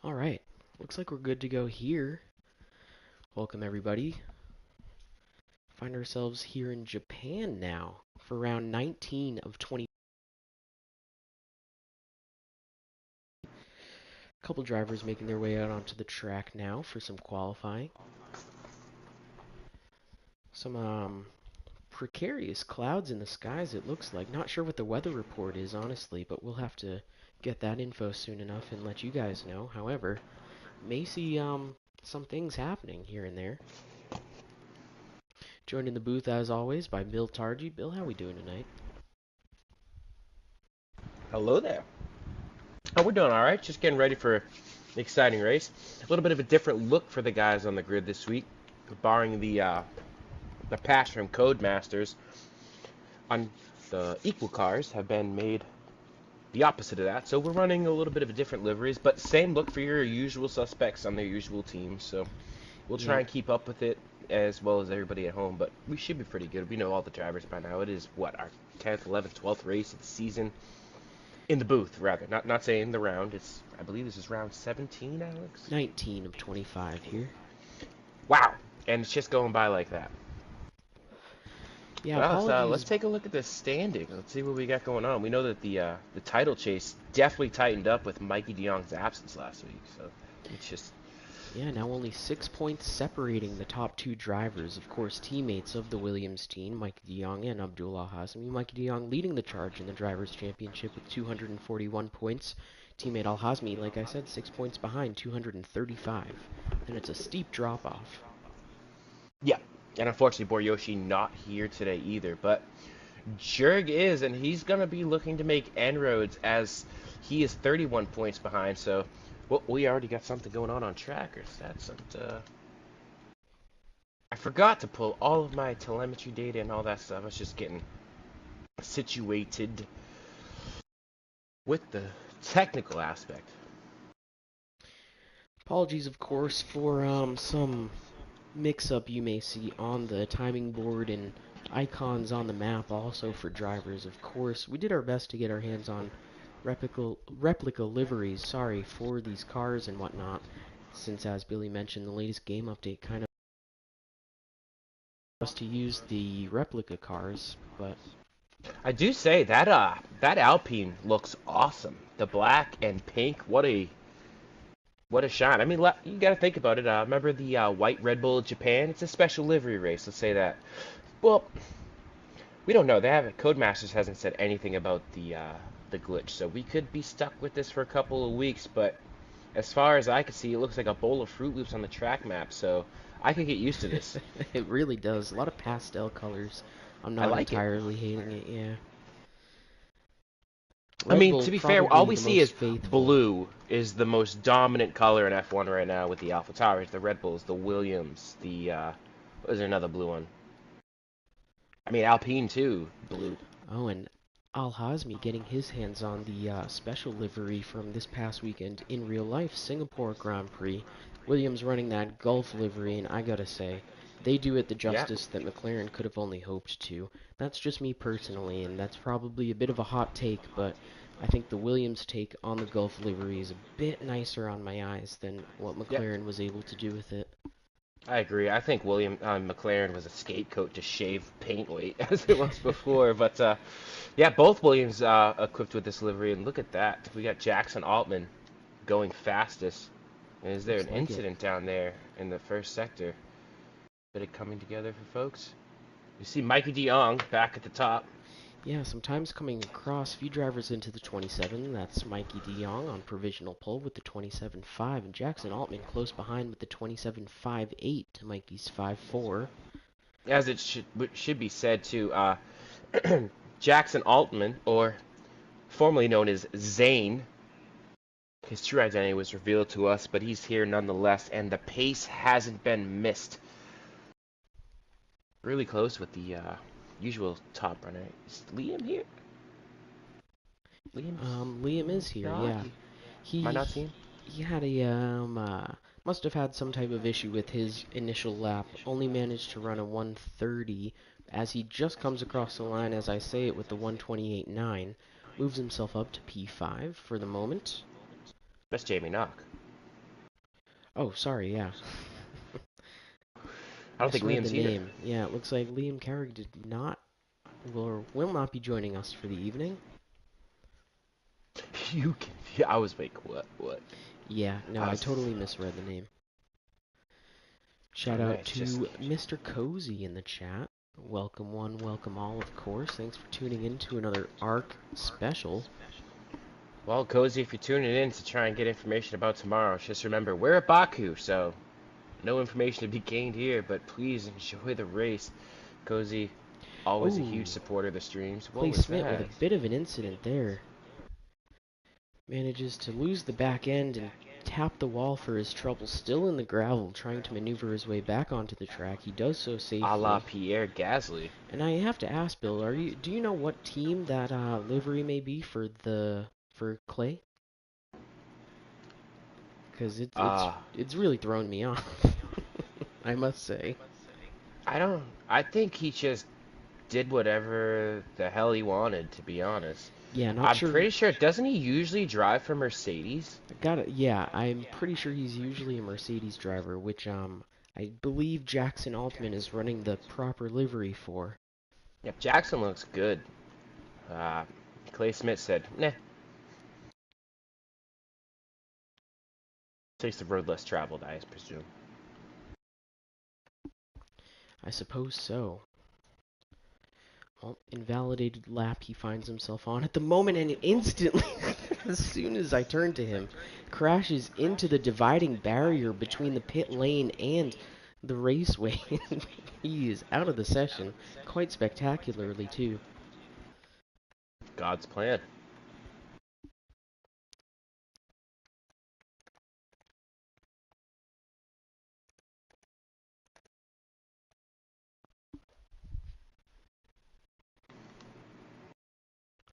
All right, looks like we're good to go here. Welcome everybody. Find ourselves here in Japan now for round 19 of 20. A couple drivers making their way out onto the track now for some qualifying. Some precarious clouds in the skies it looks like. Not sure what the weather report is honestly, but we'll have to get that info soon enough and let you guys know. However, may see some things happening here and there. Joined in the booth as always by Bill Targi. Bill, how we doing tonight? Hello there. Oh, we're doing all right. Just getting ready for an exciting race. A little bit of a different look for the guys on the grid this week, barring the patch from Codemasters. On the equal cars have been made the opposite of that. So we're running a little bit of a different liveries, but same look for your usual suspects on their usual teams. So we'll try Yep. and keep up with it as well as everybody at home. But we should be pretty good. We know all the drivers by now. It is what, our 10th, 11th, 12th race of the season. In the booth, rather. Not saying the round. I believe this is round 17, Alex? 19 of 25 here. Wow. And it's just going by like that. Yeah, Well, let's apologies. take a look at the standing. Let's see what we got going on. We know that the title chase definitely tightened up with Mikey DeYoung's absence last week. So it's just Yeah, now only 6 points separating the top two drivers. Of course, teammates of the Williams team, Mike DeYoung and Abdullah Hazmi. Mike DeYoung leading the charge in the Drivers' Championship with 241 points. Teammate Al Hazmi, like I said, 6 points behind, 235. And it's a steep drop off. yeah. And unfortunately, Boryoshi not here today either. But Jurg is, and he's gonna be looking to make inroads as he is 31 points behind. So well, we already got something going on trackers. That's I forgot to pull all of my telemetry data and all that stuff. I was just getting situated with the technical aspect. Apologies, of course, for some mix-up you may see on the timing board and icons on the map also for drivers. Of course, we did our best to get our hands on replica liveries, sorry, for these cars and whatnot, since as Billy mentioned, the latest game update kind of us to use the replica cars, but I do say that that Alpine looks awesome. The black and pink, what a shine. I mean, you got to think about it. Remember the white Red Bull Japan? It's a special livery race. Let's say that. Well, we don't know. They haven't. Codemasters hasn't said anything about the glitch, so we could be stuck with this for a couple of weeks. But as far as I can see, it looks like a bowl of Fruit Loops on the track map. So I could get used to this. it really does. A lot of pastel colors. I'm I not like it. entirely hating it, yeah. I Red mean, Bull to be fair, all probably we the see most is faithful. blue is the most dominant color in F1 right now with the Alpha Towers, the Red Bulls, the Williams, what is there another blue one? I mean, Alpine too, blue. Oh, and Al Hazmi getting his hands on the special livery from this past weekend in real life, Singapore Grand Prix. Williams running that Gulf livery, and I gotta say, they do it the Yeah, justice that McLaren could have only hoped to. That's just me personally, and that's probably a bit of a hot take, but I think the Williams take on the Gulf livery is a bit nicer on my eyes than what yeah, McLaren was able to do with it. I agree. I think William McLaren was a scapegoat to shave paint weight as it was before, but yeah, both Williams equipped with this livery, and look at that. We got Jackson Altman going fastest. And is there Looks an like it. incident down there in the first sector? Bit of coming together for folks. You see Mikey DeYoung back at the top. Yeah, sometimes coming across a few drivers into the 27. That's Mikey DeYoung on provisional pole with the 27.5, and Jackson Altman close behind with the 27.58 to Mikey's 5.4. As it should be said too, Jackson Altman, or formerly known as Zane, his true identity was revealed to us, but he's here nonetheless, and the pace hasn't been missed. Really close with the usual top runner. Is Liam here? Liam's Liam is here, not. yeah. Am I He not seeing? he had a must have had some type of issue with his initial lap. Only managed to run a 130 as he just comes across the line as I say it with the 128.9. Moves himself up to P5 for the moment. That's Jamie Knock. Oh, sorry, yeah. I don't think Misread the Liam's here. name. Yeah, it looks like Liam Carrick will not be joining us for the evening. You can. Yeah, I was like, what? What? Yeah, no, I I was. totally misread the name. Shout Oh, out nice. Just. to Mr. Cozy in the chat. Welcome one, welcome all, of course. Thanks for tuning in to another ARC special. Well, Cozy, if you're tuning in to try and get information about tomorrow, just remember, we're at Baku, so no information to be gained here, but please enjoy the race. Cozy, always a huge Oh, supporter of the streams. What Clay was Smith with a that? bit of an incident there. Manages to lose the back end and tap the wall for his trouble. Still in the gravel, trying to maneuver his way back onto the track. He does so A la safely. Pierre Gasly. And I have to ask, Bill, do you know what team that livery may be for Clay? Because Uh, it's really thrown me off, I must say. I think he just did whatever the hell he wanted, to be honest. Yeah, not I'm sure. pretty sure, doesn't he usually drive for Mercedes? Yeah, I'm pretty sure he's usually a Mercedes driver, which I believe Jackson Altman is running the proper livery for. Yep, Jackson looks good. Uh, Clay Smith said, nah, takes the road less traveled, I presume. I suppose so. Well, invalidated lap he finds himself on at the moment, and instantly, as soon as I turn to him, crashes into the dividing barrier between the pit lane and the raceway. He is out of the session, quite spectacularly, too. God's plan.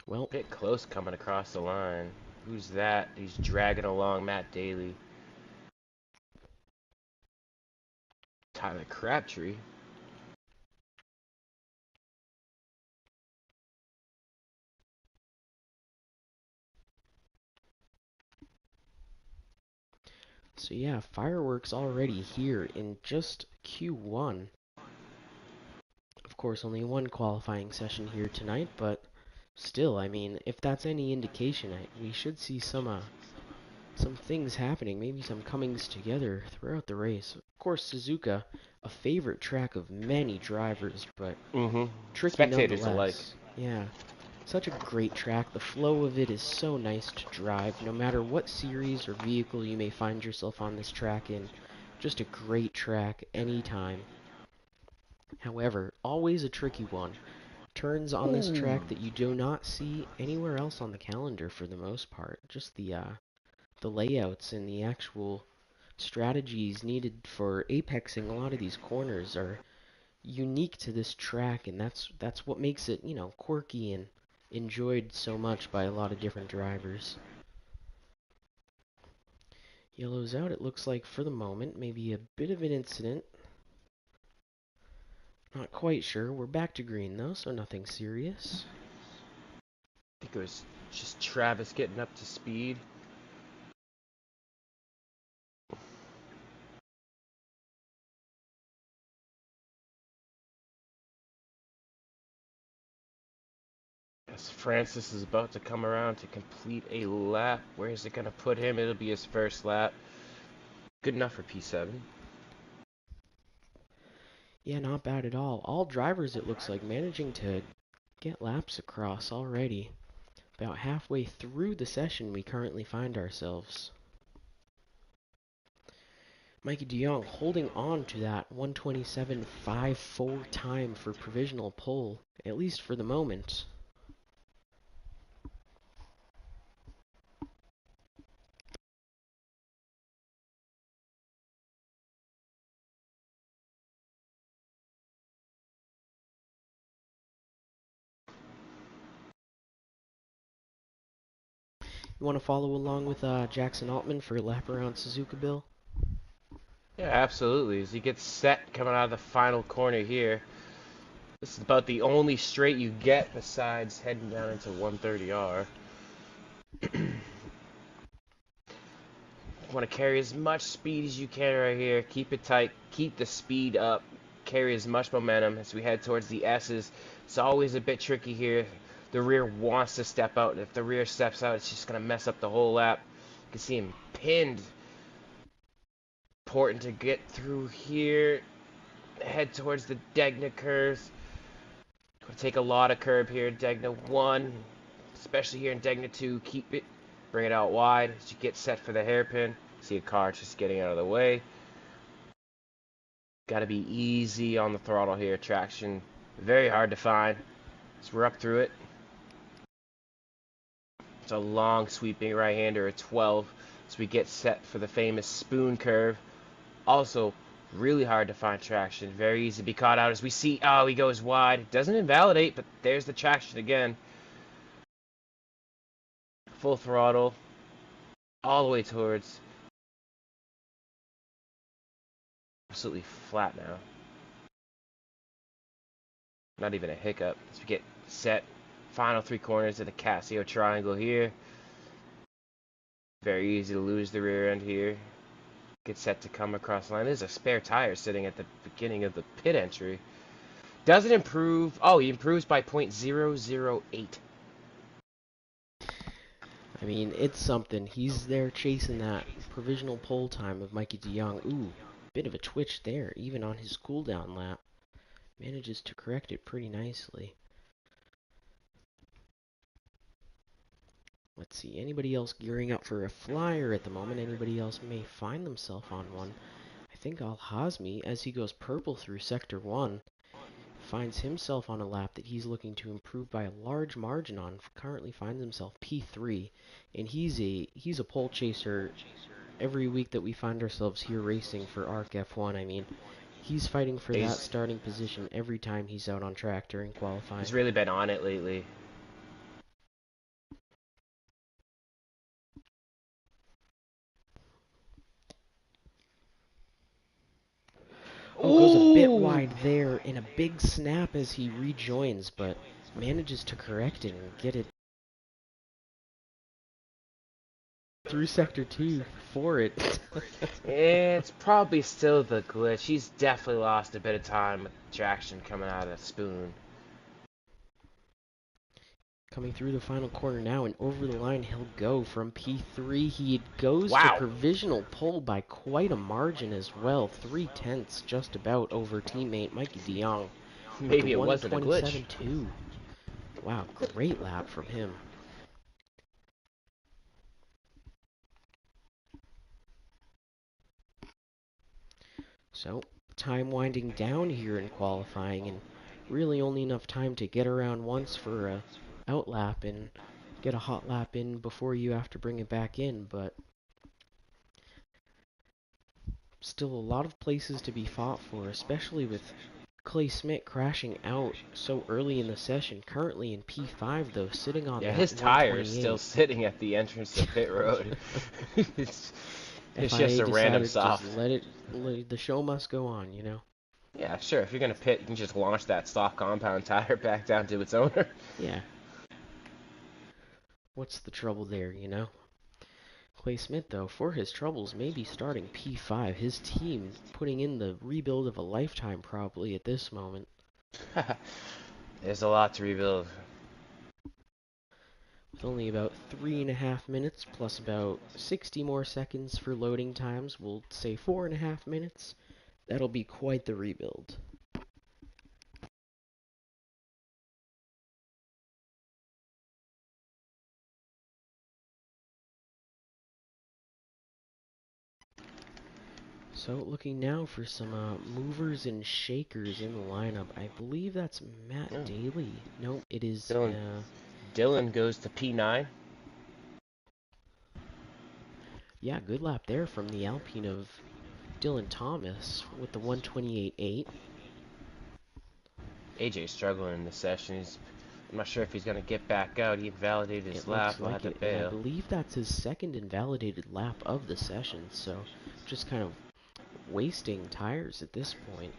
Well, Bit close coming across the line. Who's that? He's dragging along Matt Daly. Tyler Crabtree. so yeah, fireworks already here in just Q1. Of course, only one qualifying session here tonight, but still, I mean, if that's any indication, we should see some things happening, maybe some comings together throughout the race. Of course, Suzuka, a favorite track of many drivers, but Mm-hmm. tricky Spectators alike. nonetheless. Yeah, such a great track. The flow of it is so nice to drive, no matter what series or vehicle you may find yourself on this track in. Just a great track anytime. However, always a tricky one. Turns on this Ooh. track that you do not see anywhere else on the calendar for the most part. Just the layouts and the actual strategies needed for apexing a lot of these corners are unique to this track, and that's what makes it, quirky and enjoyed so much by a lot of different drivers. Yellow's out, it looks like for the moment. Maybe a bit of an incident. Not quite sure. We're back to green though, so nothing serious. I think it was just Travis getting up to speed. As Francis is about to come around to complete a lap. Where is it going to put him? It'll be his first lap. Good enough for P7. Yeah, not bad at all. All drivers, it looks like, managing to get laps across already. About halfway through the session we currently find ourselves. Mikey DeYoung holding on to that 127.54 time for provisional pole, at least for the moment. You want to follow along with Jackson Altman for a lap around Suzuka, Bill? Yeah, absolutely. As he gets set coming out of the final corner here. This is about the only straight you get besides heading down into 130R. Want to carry as much speed as you can right here. Keep it tight. Keep the speed up. Carry as much momentum as we head towards the S's. It's always a bit tricky here. The rear wants to step out. If the rear steps out, it's just going to mess up the whole lap. You can see him pinned. Important to get through here. Head towards the Degna curves. Going to take a lot of curb here. Degna 1, especially here in Degna 2. Keep it. Bring it out wide as you get set for the hairpin. See a car just getting out of the way. Got to be easy on the throttle here. Traction very hard to find. So we're up through it. It's a long sweeping right-hander at 12 as we get set for the famous spoon curve. Also really hard to find traction. Very easy to be caught out as we see, oh, he goes wide. Doesn't invalidate, but there's the traction again. Full throttle. All the way towards. Absolutely flat now. Not even a hiccup. As we get set. Final 3 corners of the Casio triangle here. Very easy to lose the rear end here. Get set to come across the line. There's a spare tire sitting at the beginning of the pit entry. Doesn't improve. Oh, he improves by 0.008. I mean, it's something. He's there chasing that provisional pole time of Mikey DeYoung. Ooh, bit of a twitch there, even on his cooldown lap. Manages to correct it pretty nicely. Let's see, anybody else gearing up for a flyer at the moment? Anybody else may find themselves on one. I think Al-Hazmi, as he goes purple through Sector 1, finds himself on a lap that he's looking to improve by a large margin on. Currently finds himself P3, and he's a pole chaser every week that we find ourselves here racing for ARC F1. I mean, he's fighting for that starting position every time he's out on track during qualifying. He's really been on it lately. Oh, goes a bit wide there in a big snap as he rejoins, but manages to correct it and get it through Sector 2 for it. It's probably still the glitch. He's definitely lost a bit of time with traction coming out of the spoon. Coming through the final corner now, and over the line he'll go from P3. He goes to provisional pole by quite a margin as well. 3/10 just about over teammate Mikey DeYoung. Maybe it wasn't a glitch. 1:27.2. Wow, great lap from him. So, time winding down here in qualifying, and really only enough time to get around once for a outlap and get a hot lap in before you have to bring it back in, but still a lot of places to be fought for, especially with Clay Smith crashing out so early in the session, currently in P5 though, sitting on that his tire is still sitting at the entrance to pit road. It's just a random soft. Just the show must go on, you know? Yeah, sure. If you're going to pit, you can just launch that stock compound tire back down to its owner. Yeah. What's the trouble there, you know? Clay Smith, though, for his troubles, may be starting P5. His team putting in the rebuild of a lifetime probably at this moment. There's a lot to rebuild. With only about 3.5 minutes, plus about 60 more seconds for loading times, we'll say 4.5 minutes. That'll be quite the rebuild. So, looking now for some movers and shakers in the lineup. I believe that's Matt Daly. Nope, it is... Dylan goes to P9. Yeah, good lap there from the Alpine of Dylan Thomas with the 128.8. AJ's struggling in this session. I'm not sure if he's going to get back out. He invalidated his lap. Looks like it, and I believe that's his second invalidated lap of the session, so just kind of wasting tires at this point.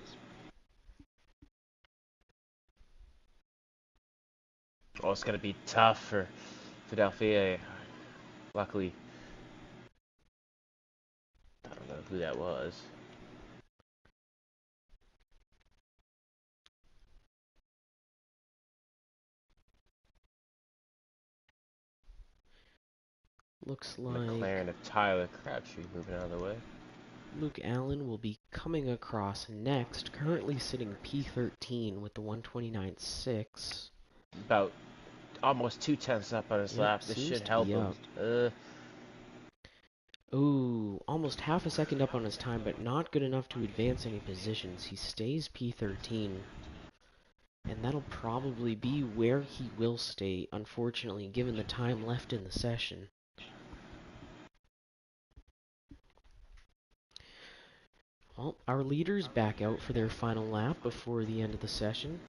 Oh, it's going to be tough for Philadelphia. Luckily, who that was. Looks like McLaren of Tyler Crabtree moving out of the way. Luke Allen will be coming across next, currently sitting P13 with the 129.6. About almost 2/10 up on his Yep, lap. This seems should to help be him. up. Ooh, almost half a second up on his time, but not good enough to advance any positions. He stays P13. And that'll probably be where he will stay, unfortunately, given the time left in the session. Well, our leaders back out for their final lap before the end of the session.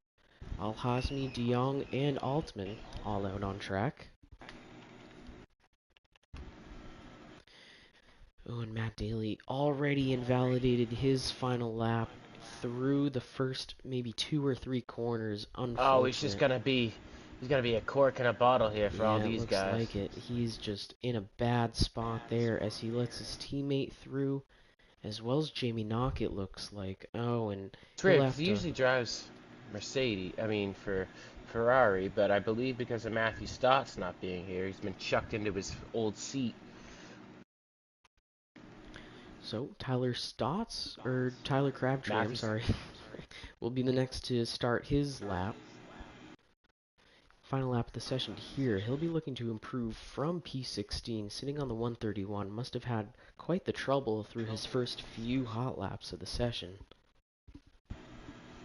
Al-Hazmi, De Jong, and Altman all out on track. Oh, and Matt Daly already invalidated his final lap through the first maybe 2 or 3 corners. Oh, he's Unfortunate. gonna be a cork in a bottle here for all Yeah, it these looks guys. like it. He's just in a bad spot there as he lets his teammate through, as well as Jamie Knock, it looks like. Oh, and It's he'll weird because have he to... usually drives for Ferrari, but I believe because of Matthew Stott's not being here, he's been chucked into his old seat. So, Tyler Crabtree, I'm Matthews. sorry, will be the next to start his lap. Final lap of the session here. He'll be looking to improve from P16, sitting on the 131. Must have had quite the trouble through his first few hot laps of the session.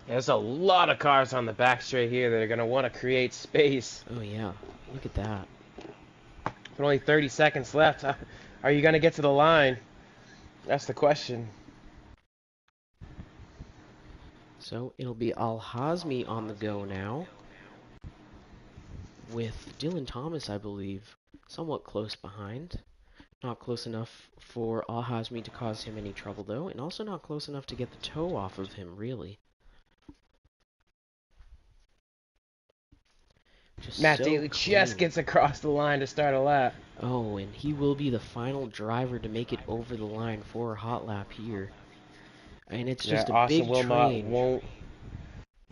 There's a lot of cars on the back straight here that are going to want to create space. Oh yeah, look at that. With only 30 seconds left, are you going to get to the line? That's the question. So it'll be Al-Hazmi on the go now, with Dylan Thomas, I believe, somewhat close behind. Not close enough for Al-Hazmi to cause him any trouble, though, and also not close enough to get the toe off of him, really. Just Matt so Daly just clean. gets across the line to start a lap. Oh, and he will be the final driver to make it over the line for a hot lap here. And it's Yeah, just a Austin big Wilmot change. won't.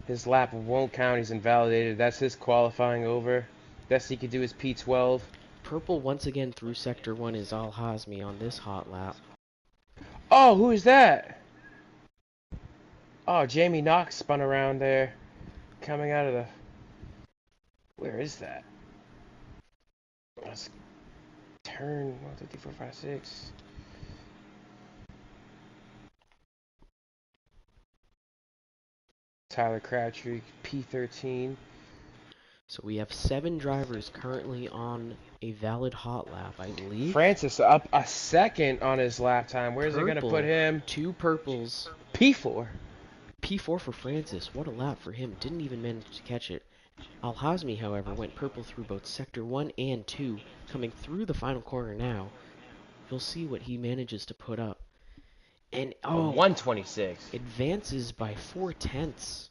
His lap won't count. He's invalidated. That's his qualifying over. Best he could do is P12. Purple once again through Sector 1 is Al-Hazmi on this hot lap. Oh, who is that? Oh, Jamie Knox spun around there. Coming out of the... Where is that? Let's turn 1, 2, 3, 4, 5, 6. Tyler Crabtree, P13. So we have 7 drivers currently on a valid hot lap, I believe. Francis up a second on his lap time. Where's it going to put him? 2 purples. P4. P4 for Francis. What a lap for him. Didn't even manage to catch it. Al-Hazmi, however, went purple through both Sector 1 and 2, coming through the final corner now. You'll see what he manages to put up. And, A oh, 126. advances by 4/10.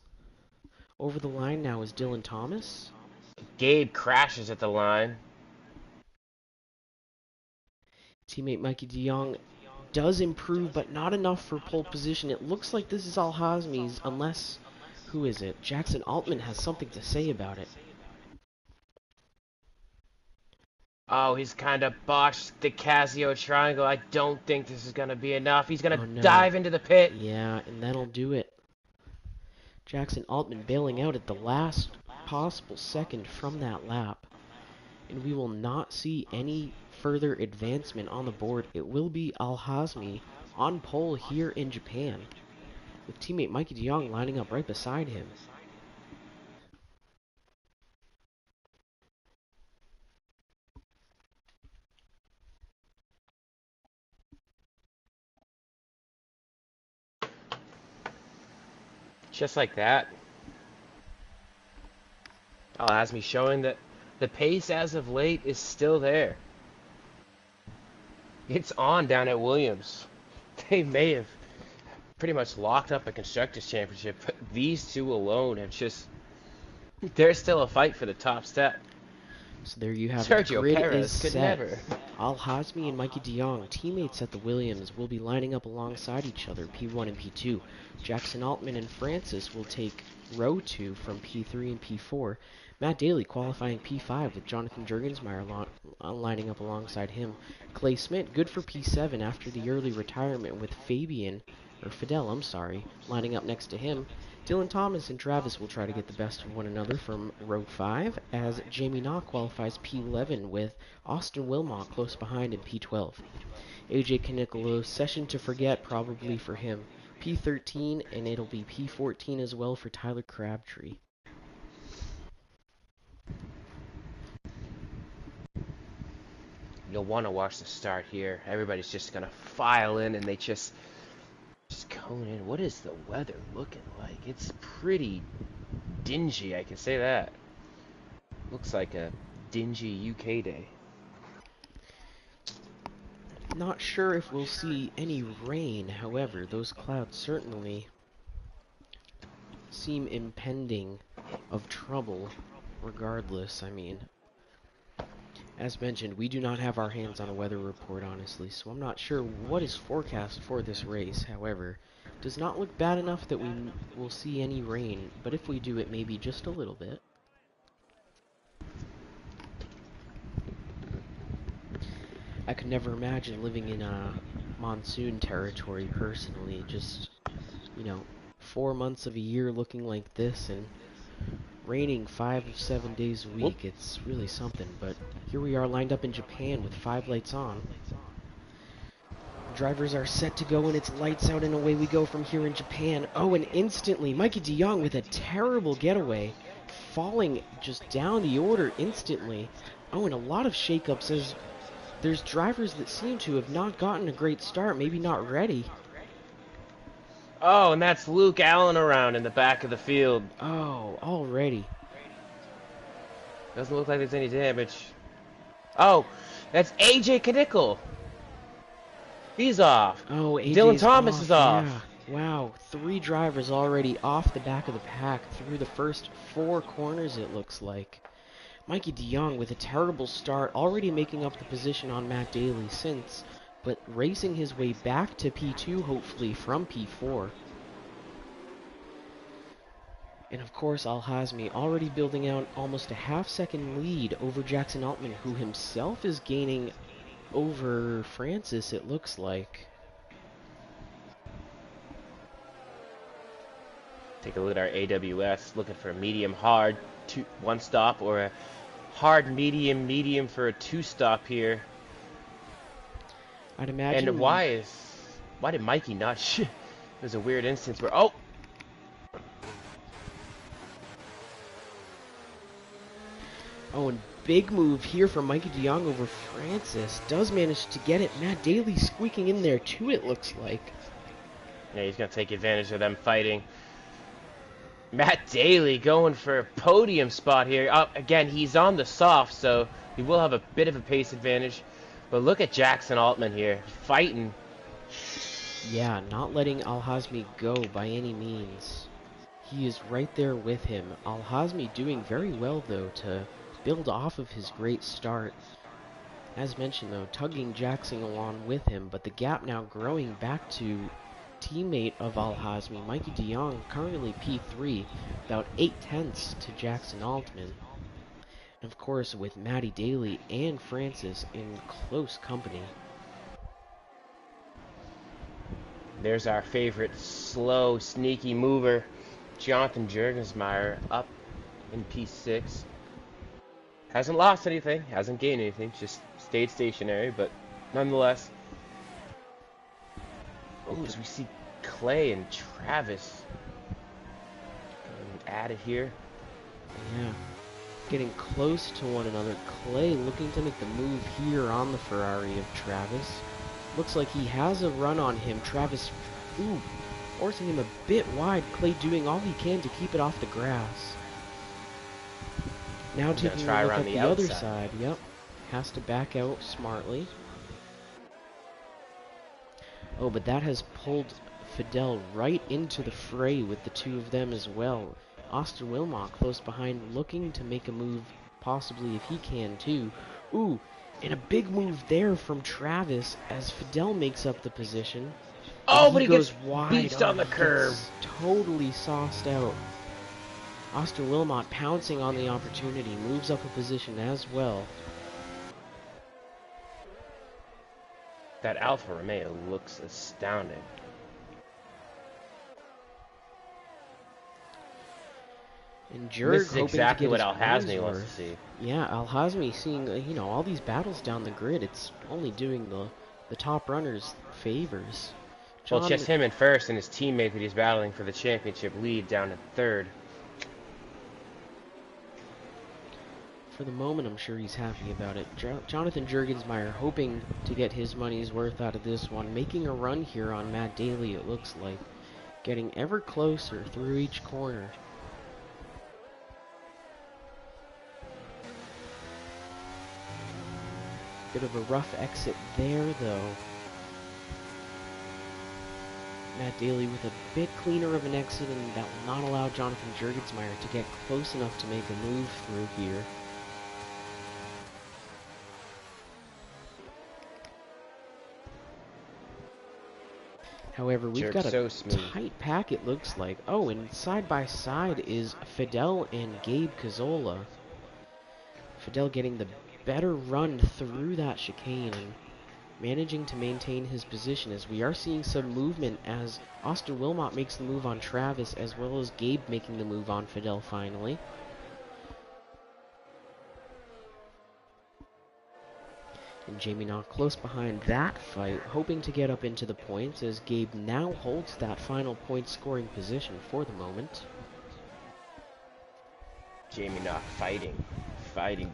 Over the line now is Dylan Thomas. Gabe crashes at the line. Teammate Mikey De Jong does improve, but not enough for pole position. It looks like this is Al-Hazmi's, unless... Who is it? Jackson Altman has something to say about it. Oh, he's kind of botched the Casio triangle. I don't think this is going to be enough. He's going to Oh, no. dive into the pit. Yeah, and that'll do it. Jackson Altman bailing out at the last possible second from that lap. And we will not see any further advancement on the board. It will be Al-Hazmi on pole here in Japan, with teammate Mikey De Jong lining up right beside him. Just like that. Has me showing that the pace as of late is still there. It's on down at Williams. They may have pretty much locked up a Constructors' Championship, but these two alone have just... There's still a fight for the top step. So there you have it. The Sergio grid is Perez could set. never. Al-Hazmi and Mikey de Jong, teammates at the Williams, will be lining up alongside each other, P1 and P2. Jackson Altman and Francis will take row 2 from P3 and P4. Matt Daly qualifying P5 with Jonathan Jurgensmeyer lining up alongside him. Clay Smith, good for P7 after the early retirement with Fidel, lining up next to him. Dylan Thomas and Travis will try to get the best of one another from row 5 as Jamie Knock qualifies P11 with Austin Wilmot close behind in P12. AJ Canicolo, session to forget probably for him. P13 and it'll be P14 as well for Tyler Crabtree. You'll want to watch the start here. Everybody's just going to file in and they just cone in. What is the weather looking like? It's pretty dingy, I can say that. Looks like a dingy UK day. Not sure if we'll see any rain, however, those clouds certainly seem impending of trouble regardless. I mean, as mentioned, we do not have our hands on a weather report, honestly, so I'm not sure what is forecast for this race. However, it does not look bad enough that we will see any rain, but if we do, it may be just a little bit. I could never imagine living in a monsoon territory personally, just, 4 months of a year looking like this and raining 5 of 7 days a week. It's really something, but here we are lined up in Japan with 5 lights on. Drivers are set to go and it's lights out and away we go from here in Japan. Oh, and instantly, Mikey de Jong with a terrible getaway, falling just down the order instantly. Oh, and a lot of shakeups as there's drivers that seem to have not gotten a great start, maybe not ready. Oh, and that's Luke Allen around in the back of the field. Oh, already. Doesn't look like there's any damage. Oh, that's AJ Canicol. He's off. Oh, AJ's Dylan Thomas is off. Yeah. Wow, 3 drivers already off the back of the pack through the first 4 corners, it looks like. Mikey de Jong with a terrible start, already making up the position on Matt Daly since, but racing his way back to P2, hopefully, from P4. And of course, Al-Hazmi already building out almost a half-second lead over Jackson Altman, who himself is gaining over Francis, it looks like. Take a look at our AWS, looking for a medium hard 1-stop or a hard medium for a 2-stop here. I'd imagine. And why did Mikey not There's a weird instance where oh, and big move here from Mikey de Jong over Francis. Does manage to get it. Matt Daly squeaking in there too, it looks like. Yeah, he's going to take advantage of them fighting. Matt Daly going for a podium spot here. Again, he's on the soft, so he will have a bit of a pace advantage. But look at Jackson Altman here, fighting. Yeah, not letting Al-Hazmi go by any means. He is right there with him. Al-Hazmi doing very well, though, to build off of his great start. As mentioned, though, tugging Jackson along with him, but the gap now growing back to teammate of Al-Hazmi, Mikey de Jong, currently P3, about 0.8 to Jackson Altman. And of course, with Matty Daly and Francis in close company. There's our favorite slow, sneaky mover, Jonathan Jurgensmeyer, up in P6. Hasn't lost anything, hasn't gained anything, just stayed stationary, but nonetheless. Oh, as we see Clay and Travis added here. Yeah, getting close to one another. Clay looking to make the move here on the Ferrari of Travis. Looks like he has a run on him. Travis, forcing him a bit wide. Clay doing all he can to keep it off the grass. Now taking a look at the other side. Yep, has to back out smartly. Oh, but that has pulled Fidel right into the fray with the two of them as well. Austin Wilmot close behind, looking to make a move possibly if he can too. Ooh, and a big move there from Travis as Fidel makes up the position. And Oh, he but he gets goes wide. beached Oh, on the he curb. gets totally sauced out. Austin Wilmot pouncing on the opportunity, moves up a position as well. That Alfa Romeo looks astounding. And And Jurg this is hoping exactly to what get his money's Al-Hazmi wants to worth. see. Yeah, Al-Hazmi seeing, you know, all these battles down the grid, it's only doing the top runners favors. Well, it's John, just him in first and his teammate that he's battling for the championship lead down in third. for the moment, I'm sure he's happy about it. Jonathan Jurgensmeyer hoping to get his money's worth out of this one, making a run here on Matt Daly, it looks like. Getting ever closer through each corner. Bit of a rough exit there, though. Matt Daly with a bit cleaner of an exit, and that will not allow Jonathan Jurgensmeyer to get close enough to make a move through here. However, we've got a tight pack, it looks like. Oh, and side by side is Fidel and Gabe Cazzola. Fidel getting the better run through that chicane and managing to maintain his position, as we are seeing some movement as Austin Wilmot makes the move on Travis, as well as Gabe making the move on Fidel finally. And Jamie Knock close behind that fight, hoping to get up into the points, as Gabe now holds that final point scoring position for the moment. Jamie Knock fighting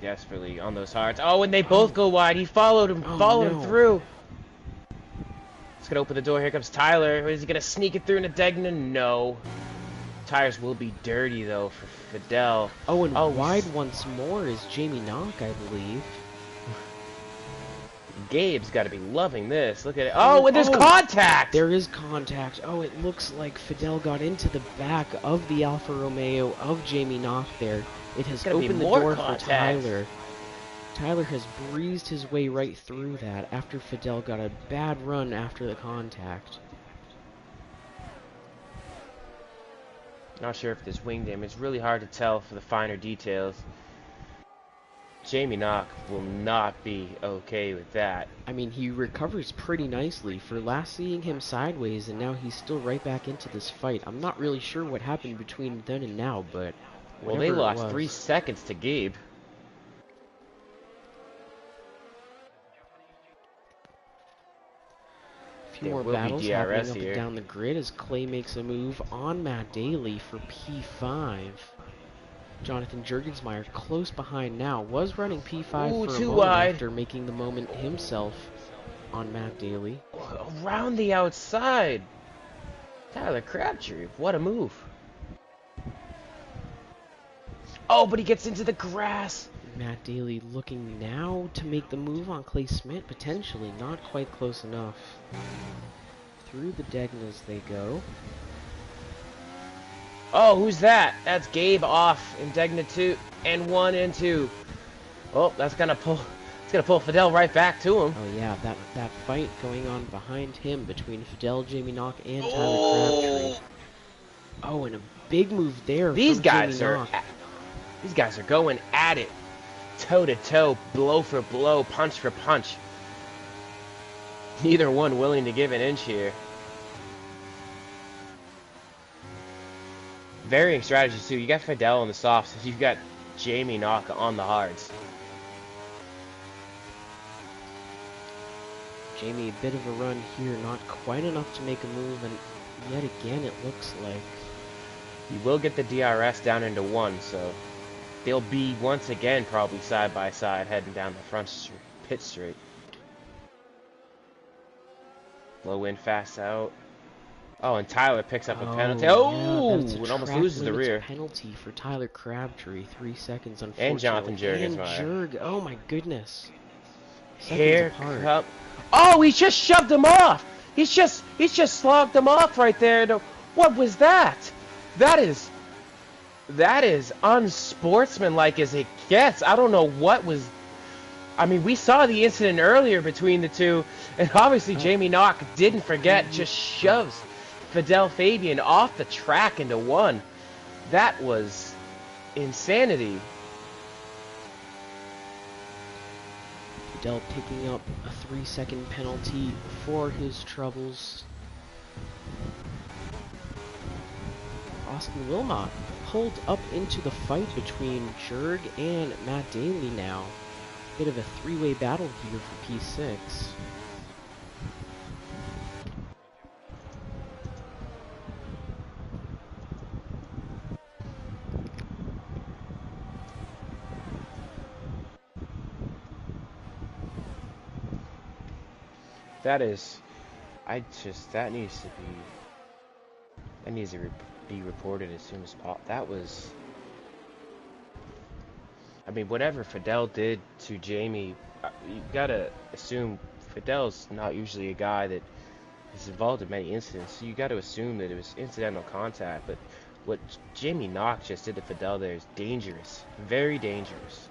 desperately on those hards. Oh, and they both go wide. He followed him, followed him through. It's gonna open the door. Here comes Tyler. Is he gonna sneak it through into Degnan? No. Tires will be dirty though for Fidel. Oh, and wide once more is Jamie Knock, I believe. Gabe's got to be loving this. Look at it. Oh, and there's contact! There is contact. Oh, it looks like Fidel got into the back of the Alfa Romeo of Jamie Knock there. It has opened the door for Tyler. Tyler has breezed his way right through that after Fidel got a bad run after the contact. Not sure if there's wing damage. It's really hard to tell for the finer details. Jamie Knock will not be okay with that. I mean, he recovers pretty nicely for last seeing him sideways, and now he's still right back into this fight. I'm not really sure what happened between then and now, but well, they lost 3 seconds to Gabe. A few more battles happening up and down the grid as Clay makes a move on Matt Daly for P5. Jonathan Jurgensmeyer close behind now, was running P5 for a moment after making the moment himself on Matt Daly. Around the outside! Tyler Crabtree, what a move. Oh, but he gets into the grass! Matt Daly looking now to make the move on Clay Smith, potentially not quite close enough. Through the Degnas they go. Oh, who's that? That's Gabe off in Degna 2 and 1 and 2. Oh, that's gonna pull Fidel right back to him. Oh yeah, that fight going on behind him between Fidel, Jamie Knock, and Tyler Crabtree. Oh, and a big move there. These guys are going at it, toe to toe, blow for blow, punch for punch. Neither one willing to give an inch here. Varying strategies too. You got Fidel on the softs, you've got Jamie Knock on the hards. Jamie, a bit of a run here, not quite enough to make a move, and yet again it looks like. You will get the DRS down into 1, so they'll be once again probably side by side heading down the front pit straight. Low in, fast out. Oh, and Tyler picks up a penalty. Oh, yeah, it almost loses the rear. Penalty for Tyler Crabtree, 3 seconds, unfortunately. And Jonathan Jurgensmeyer. And Jurg, oh my goodness. Here come. Oh, he just shoved him off. He's just slogged him off right there. What was that? That is That is unsportsmanlike as it gets. I don't know what was. I mean, we saw the incident earlier between the two, and obviously Oh, Jamie Knock didn't forget, he, just shoves Fidel Fabian off the track into one. That was insanity. Fidel picking up a 3-second penalty for his troubles. Austin Wilmot pulled up into the fight between Jurg and Matt Daly now. Bit of a three-way battle here for P6. That is, that needs to be reported as soon as possible. That was, I mean, whatever Fidel did to Jamie, you gotta assume Fidel's not usually a guy that is involved in many incidents, so you gotta assume that it was incidental contact, but what Jamie Knox just did to Fidel there is dangerous, very dangerous.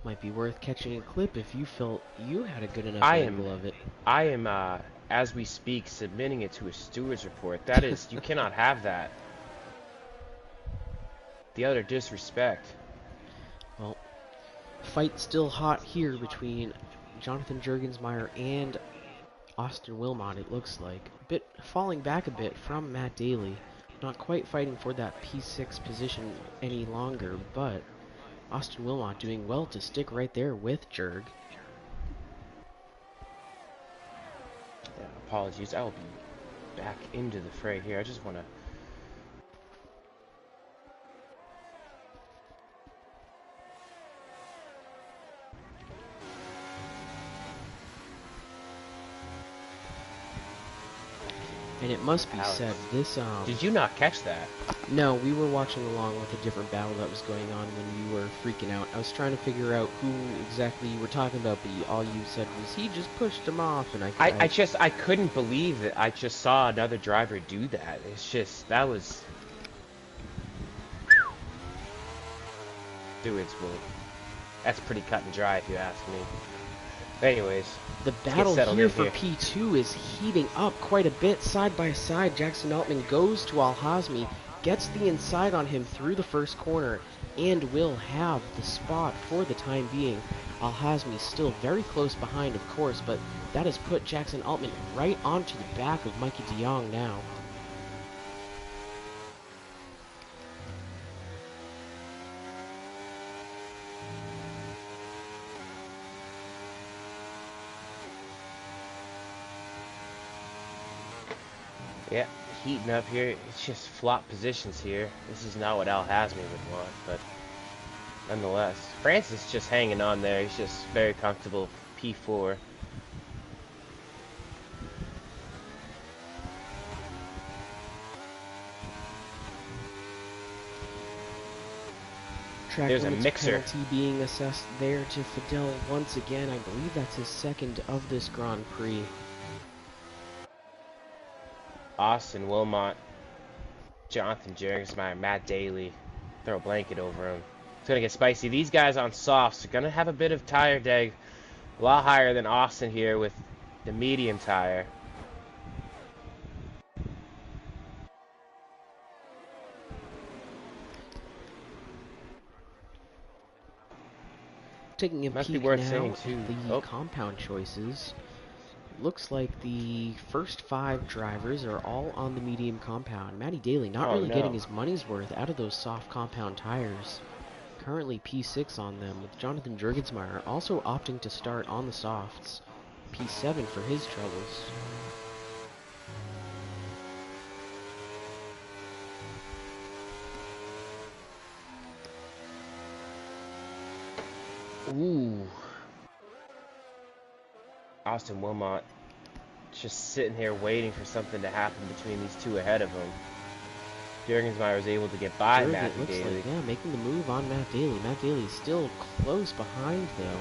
Might be worth catching a clip if you felt you had a good enough I am, angle of it. I am, as we speak, submitting it to a steward's report. That is, you cannot have that. The utter disrespect. Well, fight still hot here between Jonathan Juergensmeyer and Austin Wilmot, it looks like. A bit falling back a bit from Matt Daly. Not quite fighting for that P6 position any longer, but Austin Wilmot doing well to stick right there with Jurg. Yeah, apologies, I will be back into the fray here. I just want to... And it must be Alex, said, this did you not catch that? No, we were watching along with a different battle that was going on when you were freaking out. I was trying to figure out who exactly you were talking about, but all you said was he just pushed him off, and I couldn't believe that I just saw another driver do that. It's just, that was... Dudes, well, that's pretty cut and dry if you ask me. Anyways, the battle here for P2 is heating up quite a bit side by side. Jackson Altman goes to Al-Hazmi, gets the inside on him through the first corner, and will have the spot for the time being. Al-Hazmi still very close behind, of course, but that has put Jackson Altman right onto the back of Mikey de Jong now. Yeah, heating up here. It's just flop positions here. This is not what Al-Hazmi would want, but nonetheless. Francis just hanging on there. He's just very comfortable. P4. Track There's a mixer. Penalty being assessed there to Fidel once again. I believe that's his second of this Grand Prix. Austin Wilmot, Jonathan Juergensmeyer, Matt Daly. Throw a blanket over him. It's going to get spicy. These guys on softs are going to have a bit of tire drag. A lot higher than Austin here with the medium tire. Taking a Must peek be worth now saying at too. the compound choices. Looks like the first 5 drivers are all on the medium compound. Matty Daly not really getting his money's worth out of those soft compound tires. Currently P6 on them, with Jonathan Juergensmeyer also opting to start on the softs. P7 for his troubles. Ooh. Austin Wilmot just sitting here waiting for something to happen between these two ahead of him. Juergensmeyer was able to get by Matt Daly. Like, yeah, making the move on Matt Daly. Matt Daly is still close behind, though.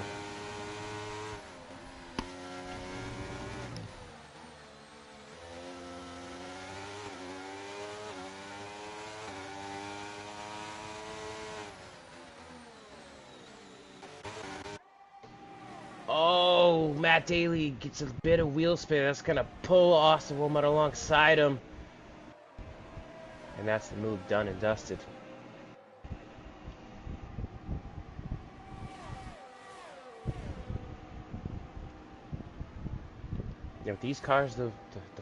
Matt Daly gets a bit of wheel spin. That's going to pull Austin Wilmot alongside him. And that's the move done and dusted. Yeah, with these cars, the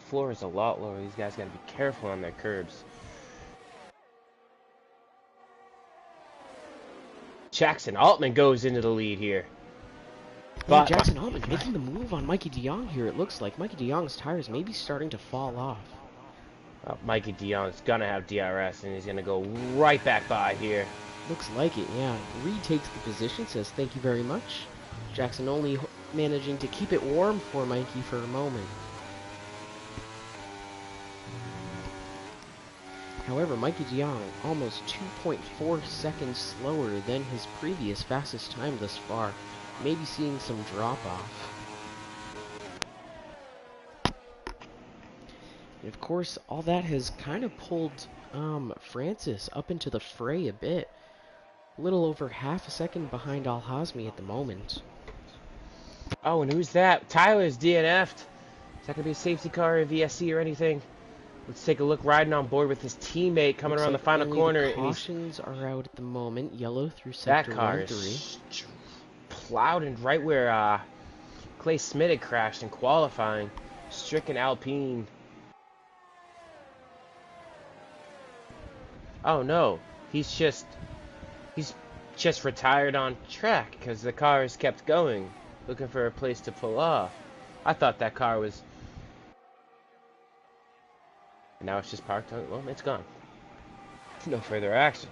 floor is a lot lower. These guys got to be careful on their curbs. Jackson Altman goes into the lead here. Yeah, Jackson Altman making the move on Mikey DeYoung here. It looks like Mikey DeYoung's tires may be starting to fall off. Mikey DeYoung's going to have DRS, and he's going to go right back by here. Looks like it, yeah. Reed takes the position, says thank you very much. Jackson only managing to keep it warm for Mikey for a moment. However, Mikey DeYoung almost 2.4 seconds slower than his previous fastest time thus far. Maybe seeing some drop-off. And of course, all that has kind of pulled Francis up into the fray a bit. A little over half a second behind Al-Hazmi at the moment. Oh, and who's that? Tyler's DNF'd. Is that going to be a safety car or a VSC or anything? Let's take a look, riding on board with his teammate coming around the final corner. The cautions are out at the moment. Yellow through sector 1-3. That car is plowed in right where Clay Smith had crashed in qualifying. Stricken Alpine. Oh no, he's just retired on track because the car has kept going, looking for a place to pull off. I thought that car was. And now it's just parked on. Well, it's gone. No further action.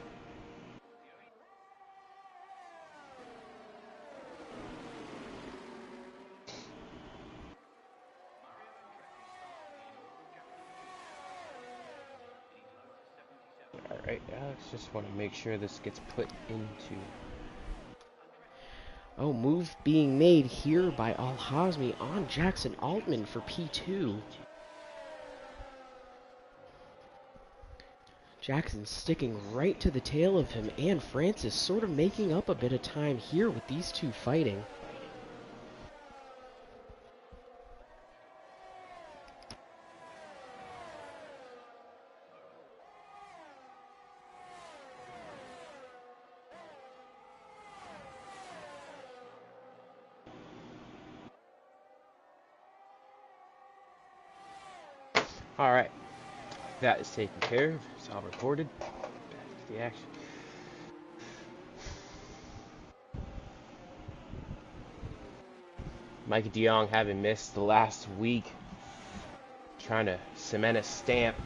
Alright, Alex, just want to make sure this gets put into... Oh, move being made here by Al-Hazmi on Jackson Altman for P2. Jackson sticking right to the tail of him, and Francis sort of making up a bit of time here with these two fighting. Alright, that is taken care of. It's all recorded. Back to the action. Mikey DeYoung having missed the last week, trying to cement a stamp.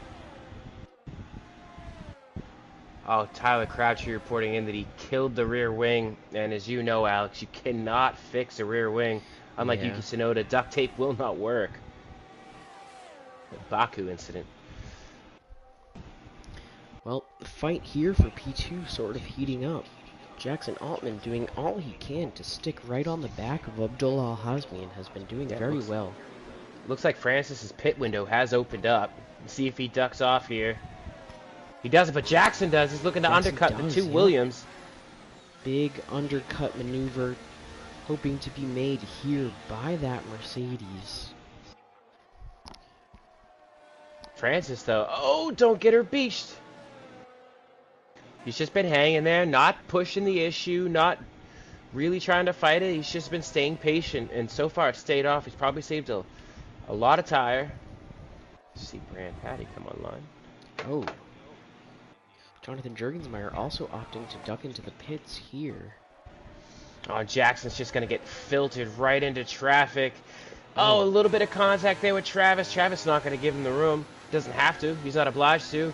Oh, Tyler Crabtree reporting in that he killed the rear wing, and as you know, Alex, you cannot fix a rear wing. Unlike Yuki Tsunoda, duct tape will not work. The Baku incident. Well, the fight here for P2 sort of heating up. Jackson Altman doing all he can to stick right on the back of Abdullah Al-Hazmi and has been doing very well. Looks like Francis's pit window has opened up. Let's see if he ducks off here. He doesn't, but Jackson does. He's looking to undercut the two Williams. Big undercut maneuver hoping to be made here by that Mercedes. Francis, though, oh, don't get her beached. He's just been hanging there, not pushing the issue, not really trying to fight it. He's just been staying patient, and so far it's stayed off. He's probably saved a lot of tire. Let's see Brand Patty come online. Oh. Jonathan Jurgensmeyer also opting to duck into the pits here. Oh, Jackson's just going to get filtered right into traffic. Oh, a little bit of contact there with Travis. Travis not going to give him the room. Doesn't have to. He's not obliged to.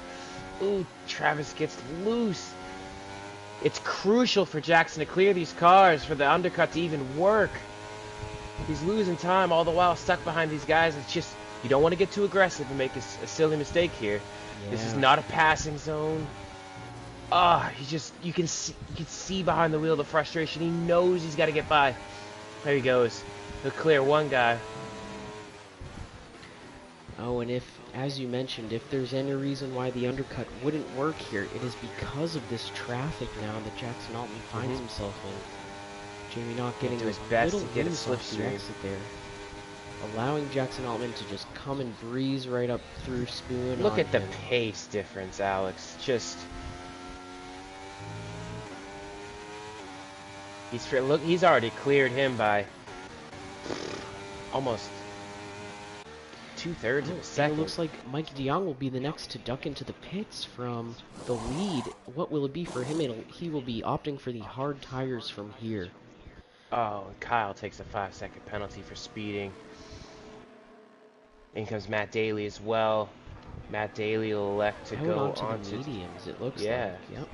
Ooh, Travis gets loose. It's crucial for Jackson to clear these cars for the undercut to even work. He's losing time all the while stuck behind these guys. It's just, you don't want to get too aggressive and make a silly mistake here. Yeah. This is not a passing zone. Ah, you can see behind the wheel the frustration. He knows he's got to get by. There he goes. He'll clear one guy. Oh, and if, as you mentioned, if there's any reason why the undercut wouldn't work here, it is because of this traffic now that Jackson Altman finds himself in. Jamie not getting his best to get a slipstream there. allowing Jackson Altman to just come and breeze right up through Spoon Look on at the him. pace difference, Alex. Just he's already cleared him by almost 2/3 of a Oh, and it second. looks like Mikey DeYoung will be the next to duck into the pits from the lead. What will it be for him? He will be opting for the hard tires from here. Oh, and Kyle takes a 5-second penalty for speeding. In comes Matt Daly as well. Matt Daly will elect to Out go onto the onto... mediums, it looks like. Yeah. Yep.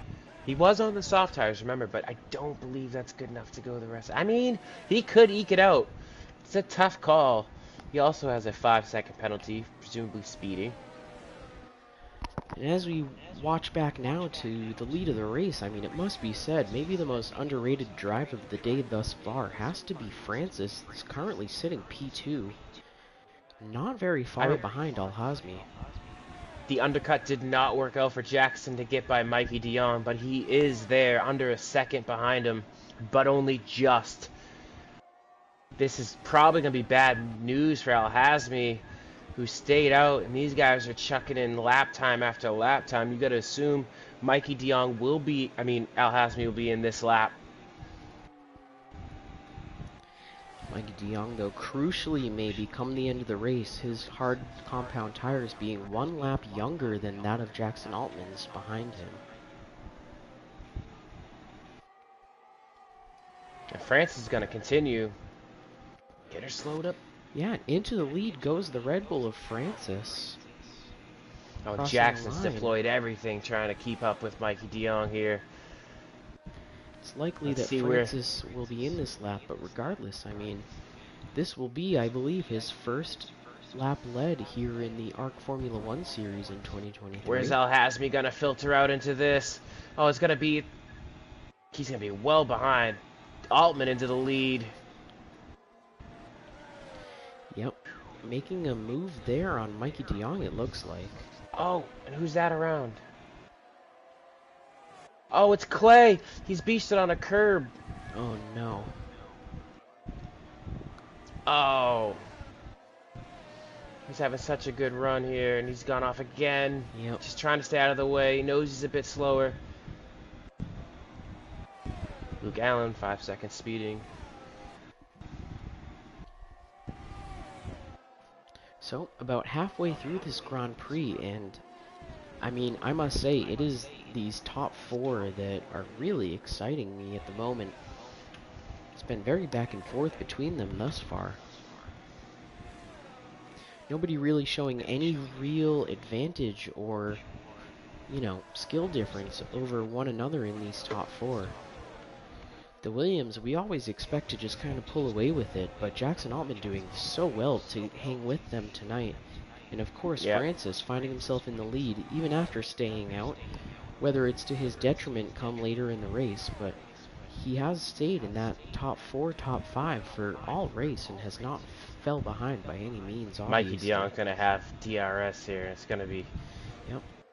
He was on the soft tires, remember, but I don't believe that's good enough to go the rest. I mean, he could eke it out. It's a tough call. He also has a 5-second penalty, presumably speeding. And as we watch back now to the lead of the race, I mean, it must be said, maybe the most underrated drive of the day thus far has to be Francis. He's currently sitting P2. Not very far behind Al-Hazmi. The undercut did not work out for Jackson to get by Mikey DeYoung, but he is there under a second behind him, but only just. This is probably going to be bad news for Al-Hazmi, who stayed out, and these guys are chucking in lap time after lap time. You got to assume Mikey DeYoung will be, Al-Hazmi will be in this lap. Mikey DeYoung, though, crucially maybe come the end of the race, his hard compound tires being 1 lap younger than that of Jackson Altman's behind him. And Francis is going to continue. Get her slowed up. Yeah, into the lead goes the Red Bull of Francis. Oh, Crossing Jackson's the line. deployed everything trying to keep up with Mikey DeYoung here. It's likely Let's that see Francis will be in this lap, but regardless, I mean, this will be, I believe, his first lap led here in the ARC Formula 1 series in 2023. Where's Al-Hazmi going to filter out into this? Oh, it's going to be... He's going to be well behind. Altman into the lead. Yep, making a move there on Mikey DeYoung, it looks like. Oh, and who's that around? Oh, it's Clay. He's beasted on a curb. Oh no. Oh. He's having such a good run here, and he's gone off again. Yep. Just trying to stay out of the way. He knows he's a bit slower. Luke Allen, 5 seconds speeding. So, about halfway through this Grand Prix, and I mean, I must say, it is these top 4 that are really exciting me at the moment. It's been very back and forth between them thus far. Nobody really showing any real advantage or, you know, skill difference over one another in these top 4. The Williams, we always expect to just kind of pull away with it, but Jackson Altman doing so well to hang with them tonight. And of course, Francis finding himself in the lead even after staying out, whether it's to his detriment come later in the race, but he has stayed in that top 4, top 5 for all race and has not fell behind by any means, obviously. Mikey DeYoung's going to have DRS here. It's going to be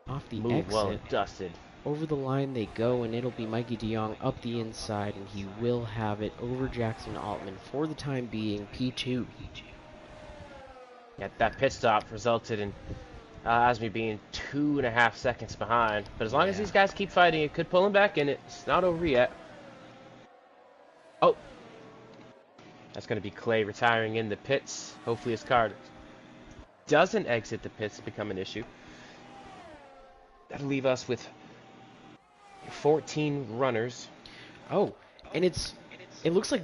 off the move exit. well dusted. Over the line they go, and it'll be Mikey DeYoung up the inside, and he will have it over Jackson Altman for the time being, P2. Yeah, that pit stop resulted in Asmi being 2.5 seconds behind. But as long as these guys keep fighting, it could pull him back in. It's not over yet. Oh, that's going to be Clay retiring in the pits. Hopefully his car doesn't exit the pits to become an issue. That'll leave us with 14 runners. Oh, and it looks like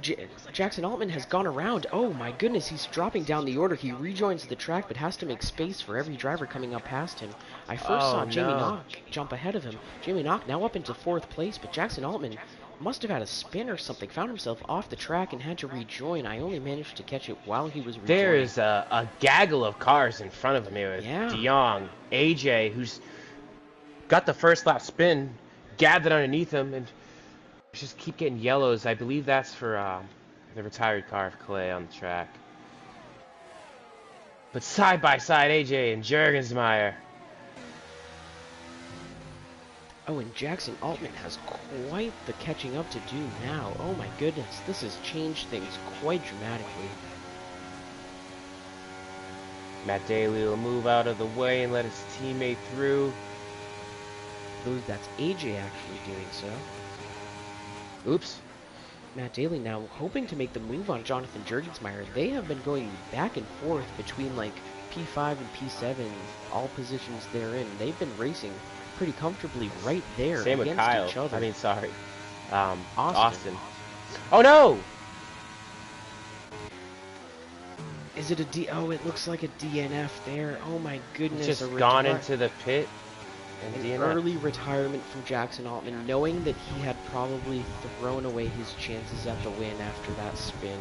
Jackson Altman has gone around. Oh my goodness, he's dropping down the order. He rejoins the track, but has to make space for every driver coming up past him. I first saw Jamie Knock jump ahead of him. Jamie Knock now up into 4th place, but Jackson Altman must have had a spin or something, found himself off the track and had to rejoin. I only managed to catch it while he was rejoining. There is a gaggle of cars in front of him here. DeYoung, AJ, who's got the first lap spin, gathered underneath him, and just keep getting yellows. I believe that's for the retired car of Clay on the track. But side by side, AJ and Jurgensmeyer. Oh, and Jackson Altman has quite the catching up to do now. Oh my goodness, this has changed things quite dramatically. Matt Daly will move out of the way and let his teammate through. I believe that's AJ actually doing so. Oops. Matt Daly now hoping to make the move on Jonathan Jurgensmeyer. They have been going back and forth between like P5 and P7, all positions they're in. They've been racing pretty comfortably right there Same with against Kyle. each other. I mean, sorry. Austin. Oh no! Is it a D? Oh, it looks like a DNF there. Oh my goodness. He's just gone into the pit. An DNF. early retirement from Jackson Altman, knowing that he had probably thrown away his chances at the win after that spin.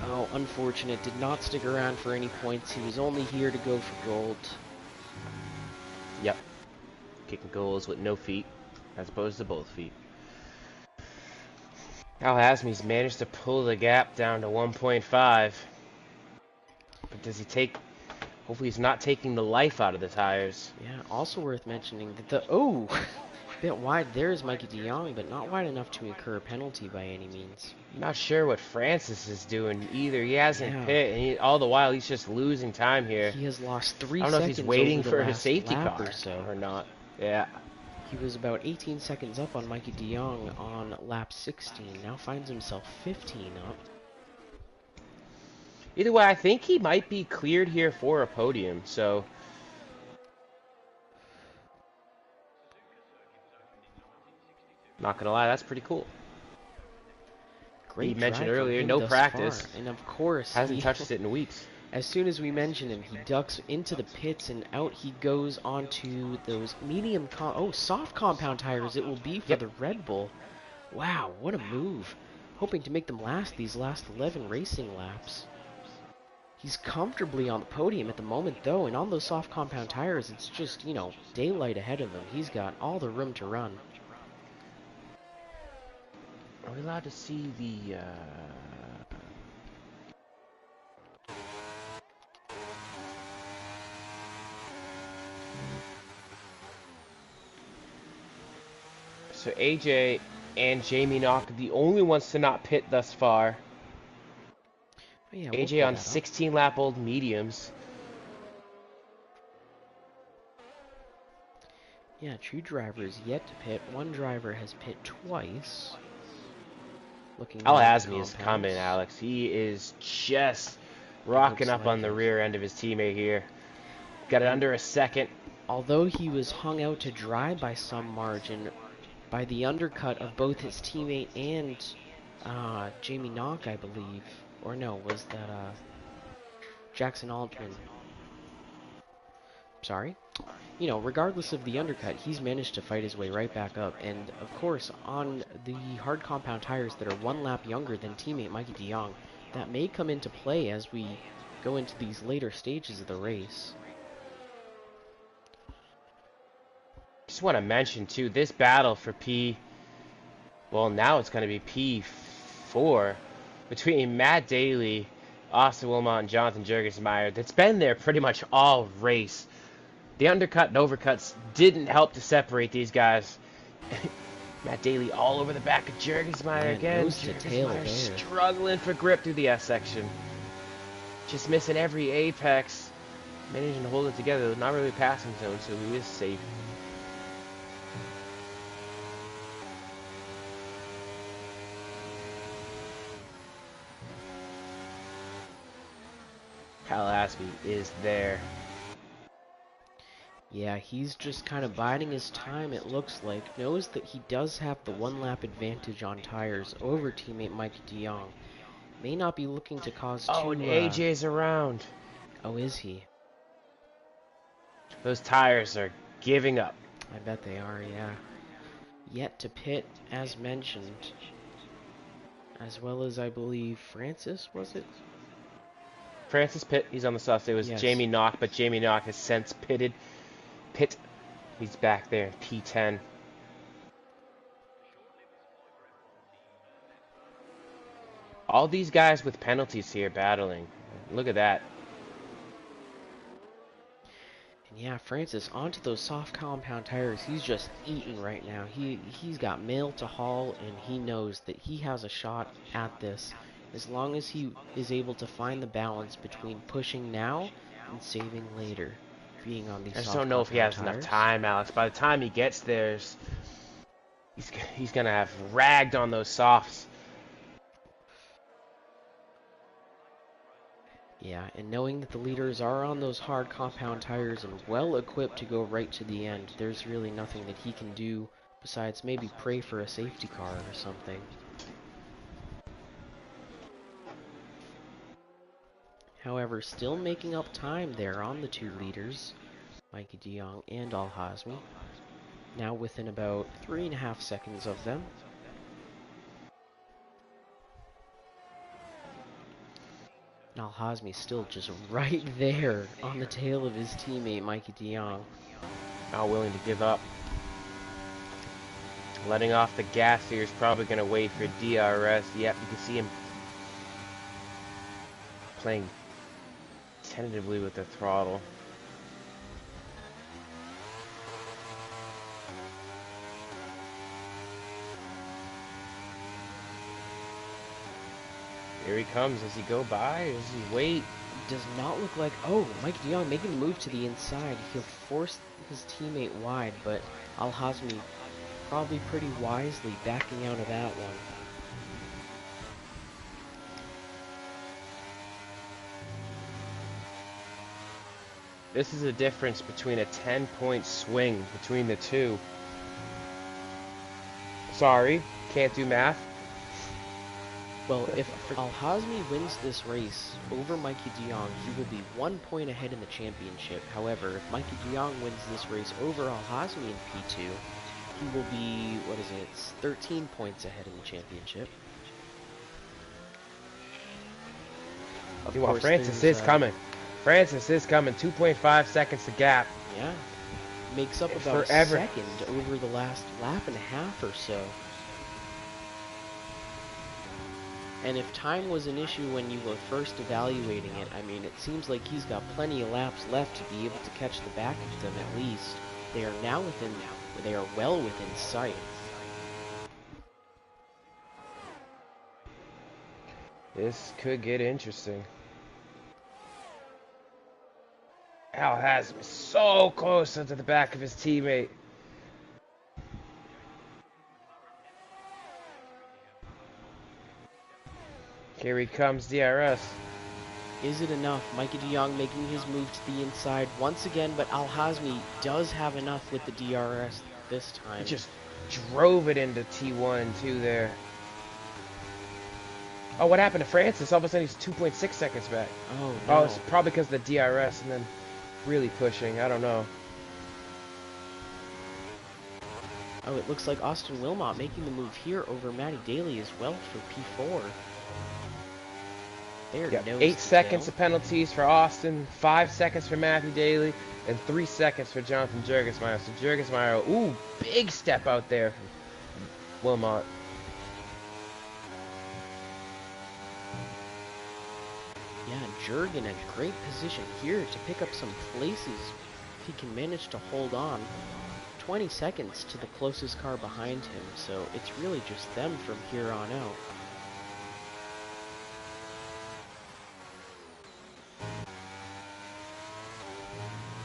Oh, unfortunate. Did not stick around for any points. He was only here to go for gold. Yep. Kicking goals with no feet, as opposed to both feet. Al Hasmi's managed to pull the gap down to 1.5. But does he take... Hopefully he's not taking the life out of the tires. Yeah, also worth mentioning that the... Oh! A bit wide there is Mikey de Jong, but not wide enough to incur a penalty by any means. I'm not sure what Francis is doing either. He hasn't pit, and all the while he's just losing time here. He has lost 3 seconds. I don't know if he's waiting for his safety lap car or so. or not. Yeah. He was about 18 seconds up on Mikey de Jong on lap 16. Now finds himself 15 up. Either way, I think he might be cleared here for a podium, so... Not gonna lie, that's pretty cool. Great. He mentioned earlier, no practice. Far. And of course, hasn't touched it in weeks. As soon as we mention him, he ducks into the pits and out he goes onto those soft compound tires it will be for the Red Bull. Wow, what a move. Hoping to make them last these last 11 racing laps. He's comfortably on the podium at the moment though, and on those soft compound tires it's just, you know, daylight ahead of him. He's got all the room to run. Are we allowed to see the, So AJ and Jamie Knock are the only ones to not pit thus far. Oh, yeah, AJ on 16 lap old mediums. Yeah, 2 drivers yet to pit. 1 driver has pit twice. Al Hasmi is coming, Alex. He is just rocking up on the rear end of his teammate here. Got it under a second. Although he was hung out to dry by some margin by the undercut of both his teammate and Jamie Knock, I believe. Or no, was that Jackson Altman? Sorry? You know, regardless of the undercut, he's managed to fight his way right back up. And, of course, on the hard compound tires that are 1 lap younger than teammate Mikey de Jong, that may come into play as we go into these later stages of the race. Just want to mention, too, this battle for well, now it's going to be P4 between Matt Daly, Austin Wilmot, and Jonathan Jurgensmeyer. That's been there pretty much all race. The undercut and overcuts didn't help to separate these guys. Matt Daly all over the back of Jurgensmeyer again. Jurgensmeyer struggling for grip through the S section. Just missing every apex. Managing to hold it together. Not really passing zone, so he is safe. Kyle Hasmi is there. Yeah, he's just kind of biding his time, it looks like. Knows that he does have the 1 lap advantage on tires over teammate Mikey de Jong. May not be looking to cause Oh, and AJ's around. Oh, is he? Those tires are giving up. I bet they are, yeah. Yet to pit, as mentioned. As well as, I believe, Francis, was it? Francis pit, he's on the soft. It was Jamie Knock, but Jamie Knock has since pitted. He's back there in P10. All these guys with penalties here battling. Look at that. And yeah, Francis onto those soft compound tires. He's just eating right now. He's got mail to haul, and he knows that he has a shot at this. as long as he is able to find the balance between pushing now and saving later, being on these I just soft don't know if he compound has enough tires. time, Alex. By the time he gets there, he's gonna have ragged on those softs. Yeah, and knowing that the leaders are on those hard compound tires and well equipped to go right to the end, there's really nothing that he can do besides maybe pray for a safety car or something. However, still making up time there on the two leaders, Mikey de Jong and Al-Hazmi. Now within about 3.5 seconds of them. Al-Hazmi still just right there on the tail of his teammate Mikey de Jong. Not willing to give up. Letting off the gas here is probably going to wait for DRS. Yep, you can see him playing tentatively with the throttle. Here he comes. Does he go by? Does he wait? Does not look like... Oh, Mike de Jong making the move to the inside. He'll force his teammate wide, but Al-Hazmi probably pretty wisely backing out of that one. This is a difference between a 10-point swing between the two. Sorry, can't do math. Well, if Al-Hazmi wins this race over Mikey de Jong, he will be 1 point ahead in the championship. However, if Mikey de Jong wins this race over Al-Hazmi in P2, he will be, 13 points ahead in the championship. Well, Francis is coming. Francis is coming. 2.5 seconds to gap. Yeah. Makes up about a second over the last lap and a half or so. And if time was an issue when you were first evaluating it, I mean, it seems like he's got plenty of laps left to be able to catch the back of them at least. They are now they are well within sight. This could get interesting. Al has me so close to the back of his teammate. Here he comes, DRS. Is it enough? Mikey de Jong making his move to the inside once again, but Al-Hazmi does have enough with the DRS this time. He just drove it into T1 and 2 there. Oh, what happened to Francis? All of a sudden he's 2.6 seconds back. Oh, no. Oh, it's probably because of the DRS and then really pushing. I don't know. Oh, it looks like Austin Wilmot making the move here over Matty Daly as well for P4. Yep. 8 seconds of penalties for Austin, 5 seconds for Matthew Daly, and 3 seconds for Jonathan Jurgensmeyer. So Jurgensmeyer, ooh, big step out there from Wilmot. Yeah, Jurgen in a great position here to pick up some places if he can manage to hold on. 20 seconds to the closest car behind him, so it's really just them from here on out.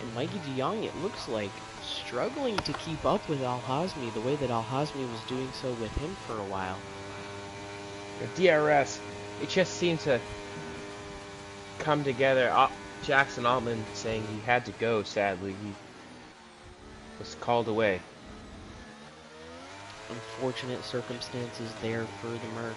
And Mikey de Jong, it looks like, struggling to keep up with Al-Hazmi the way that Al-Hazmi was doing so with him for a while. The DRS, it just seemed to come together. Jackson Altman saying he had to go, sadly. He was called away. Unfortunate circumstances there for the Merc.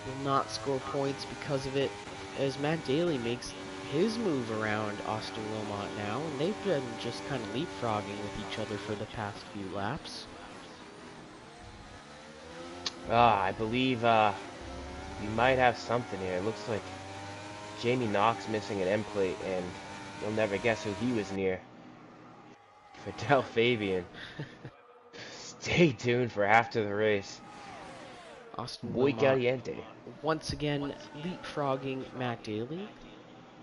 Will not score points because of it, as Matt Daly makes his move around Austin Wilmot now, and they've been just kind of leapfrogging with each other for the past few laps. I believe we might have something here. It looks like Jamie Knox missing an end plate, and you'll never guess who he was near. Fidel Fabian. Stay tuned for after the race. Austin Muy Wilmot caliente. once again leapfrogging Matt Daly.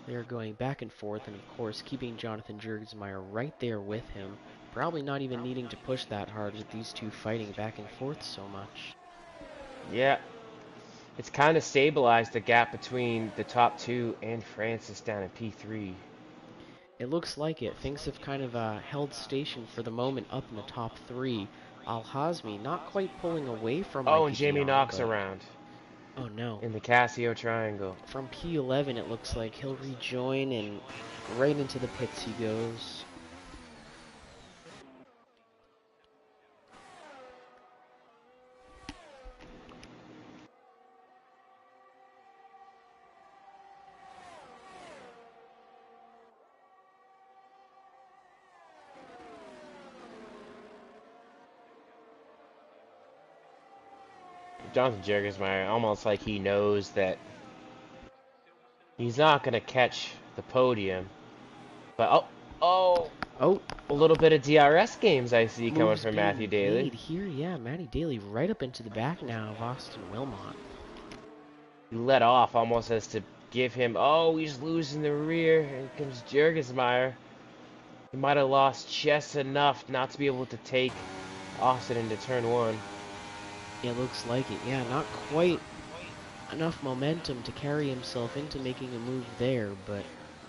They're going back and forth, and of course keeping Jonathan Jurgensmeyer right there with him. Probably not even needing to push that hard with these two fighting back and forth so much. Yeah. It's kind of stabilized the gap between the top two and Francis down in P3. It looks like it. Things have kind of held station for the moment up in the top three. Al-Hazmi not quite pulling away from Oh, and Mikey Jamie DeYoung, knocks but around oh no. in the Casio triangle. From P11 it looks like he'll rejoin and right into the pits he goes. Jonathan Jergersmeyer, almost like he knows that he's not going to catch the podium. But, Oh, a little bit of DRS games I see coming moves from Matthew being Daly. made here. Yeah, Matty Daly right up into the back now of Austin Wilmot. He let off almost as to give him, oh, he's losing the rear. Here comes Jergersmeyer. He might have lost just enough not to be able to take Austin into turn one. It looks like it. Yeah, not quite enough momentum to carry himself into making a move there, but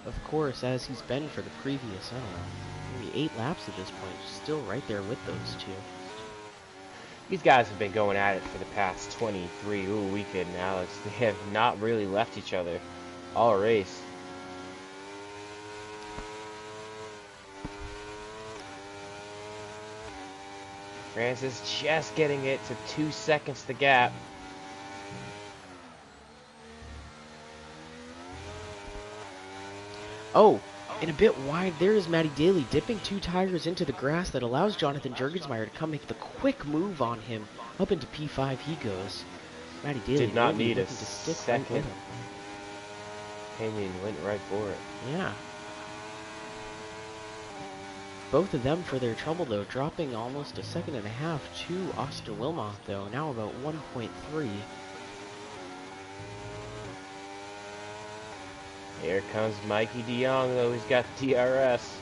of course, as he's been for the previous, I don't know, maybe 8 laps at this point, still right there with those two. These guys have been going at it for the past 23 weekend now. They have not really left each other all race. Francis just getting it to 2 seconds the gap. Oh, and a bit wide there is Matty Daly dipping 2 tires into the grass that allows Jonathan Jergensmeyer to come make the quick move on him. Up into P5 he goes. Matty Daly Did not really need a looking to stick right with second. him. Pinion went right for it. Yeah. Both of them for their trouble though, dropping almost a second and a half to Austin Wilmot though, now about 1.3. Here comes Mikey DeYoung though, he's got DRS.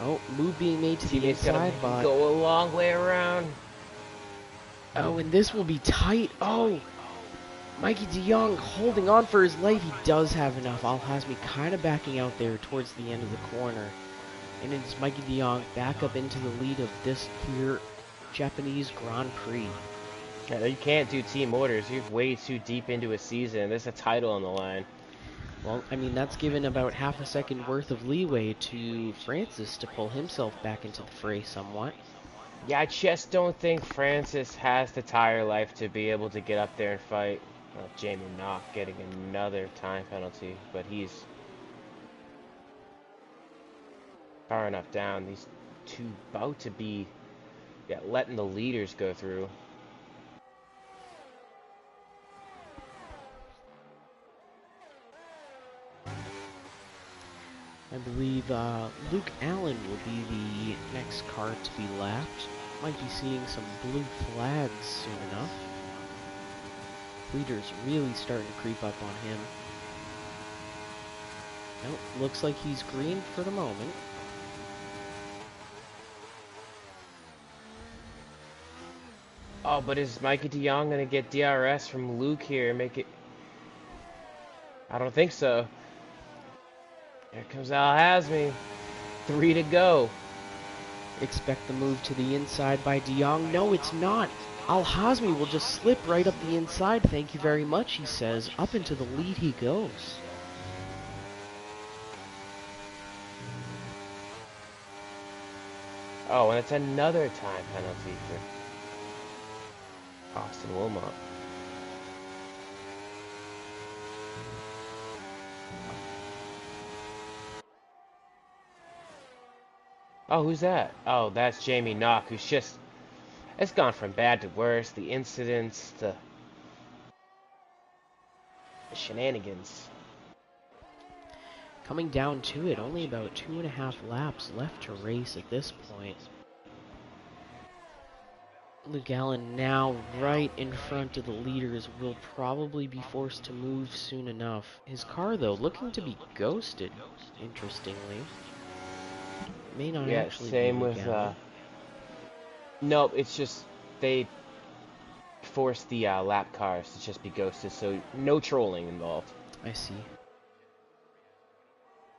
Oh, move being made to the Teammate's inside, gotta but go a long way around. oh, and this will be tight. Oh, Mikey DeYoung holding on for his life. He does have enough. Al-Hazmi kind of backing out there towards the end of the corner. And it's Mikey DeYoung back up into the lead of this here Japanese Grand Prix. Yeah, you can't do team orders. You're way too deep into a season. There's a title on the line. Well, I mean, that's given about half a second worth of leeway to Francis to pull himself back into the fray somewhat. Yeah, I just don't think Francis has the tire life to be able to get up there and fight. Jamie Knock getting another time penalty, but he's far enough down. These two about to be letting the leaders go through. I believe Luke Allen will be the next car to be lapped. Might be seeing some blue flags soon enough. Leader's really starting to creep up on him. Nope, looks like he's green for the moment. Oh, but is Mikey DeYoung gonna get DRS from Luke here and make it? I don't think so. Here comes Al-Hazmi. 3 to go. Expect the move to the inside by DeYoung. No, it's not. Al-Hazmi will just slip right up the inside. Thank you very much, he says. Up into the lead he goes. Oh, and it's another time penalty for Austin Wilmot. Oh, who's that? Oh, that's Jamie Knock, who's just... It's gone from bad to worse. The incidents, the shenanigans. Coming down to it, only about 2.5 laps left to race at this point. Luke Allen now right in front of the leaders, will probably be forced to move soon enough. His car, though, looking to be ghosted, interestingly. May not actually same be Luke with, Allen. nope, it's just, they force the lap cars to just be ghosted, so no trolling involved. I see.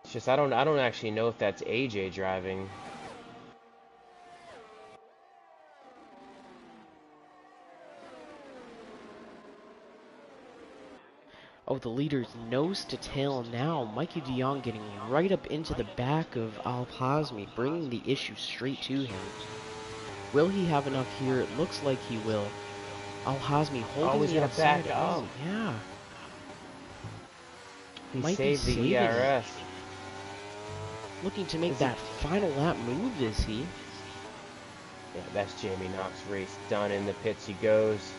It's just I don't actually know if that's AJ driving. Oh, the leader's nose to tail now. Mikey de Jong getting right up into the back of Al-Hazmi, bringing the issue straight to him. Will he have enough here? It looks like he will. Al-Hazmi holding Always the gonna outside. back up. Oh, yeah. He Might saved be the saving ERS. Looking to make that final lap move, is he? Yeah, that's Jamie Knox race done. In the pits he goes.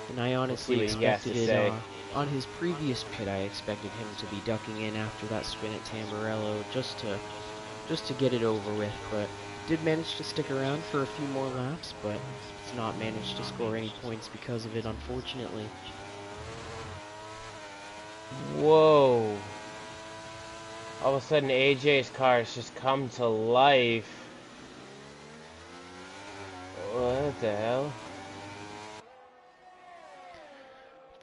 And I honestly We'll see what he has expected to it, say. on his previous pit, I expected him to be ducking in after that spin at Tamburello just to get it over with, but did manage to stick around for a few more laps, but has not managed to score any points because of it, unfortunately. Whoa. All of a sudden AJ's car has just come to life. What the hell?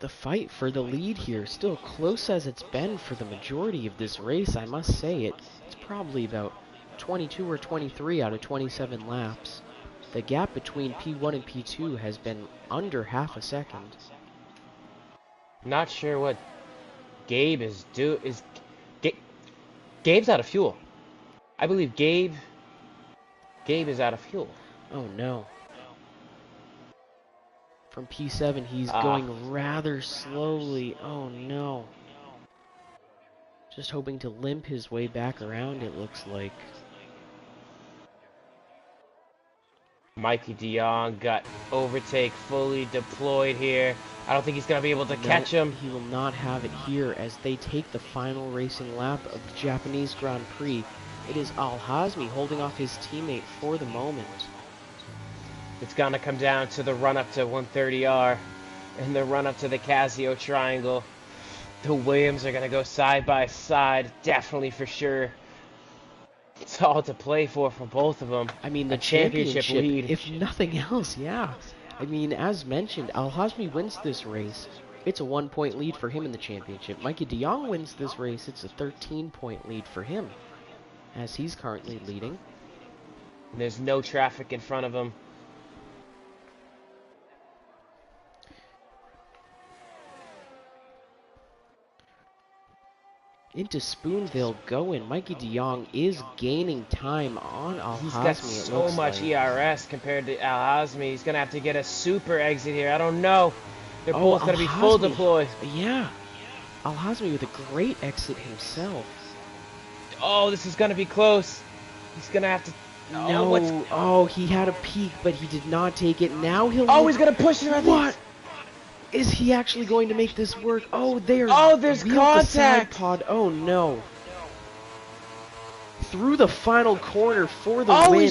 The fight for the lead here, still close as it's been for the majority of this race, I must say. It's probably about 22 or 23 out of 27 laps. The gap between P1 and P2 has been under half a second. Not sure what Gabe is Gabe's out of fuel. I believe Gabe is out of fuel. Oh no. From P7, he's going rather slowly. Oh no. Just hoping to limp his way back around, it looks like. Mikey de Jong got overtake fully deployed here. I don't think he's going to be able to catch him. He will not have it here as they take the final racing lap of the Japanese Grand Prix. It is Al-Hazmi holding off his teammate for the moment. It's going to come down to the run-up to 130R and the run-up to the Casio Triangle. The Williams are going to go side by side, definitely for sure. It's all to play for both of them. I mean, the championship lead, if nothing else, yeah. I mean, as mentioned, Al-Hazmi wins this race. It's a 1-point lead for him in the championship. Mikey de Jong wins this race. It's a 13-point lead for him, as he's currently leading. And there's no traffic in front of him. Into Spoonville going. Mikey de Jong is gaining time on Al-Hazmi. He's got so much ERS compared to Al-Hazmi. He's going to have to get a super exit here. I don't know. They're both going to be full deployed. Yeah. Al-Hazmi with a great exit himself. Oh, this is going to be close. He's going to have to... Oh, he had a peek, but he did not take it. Now he'll... Oh, he's going to push it. What? Is he actually going to make this work? Oh, there's contact. Pod. Oh no! Through the final corner for the win.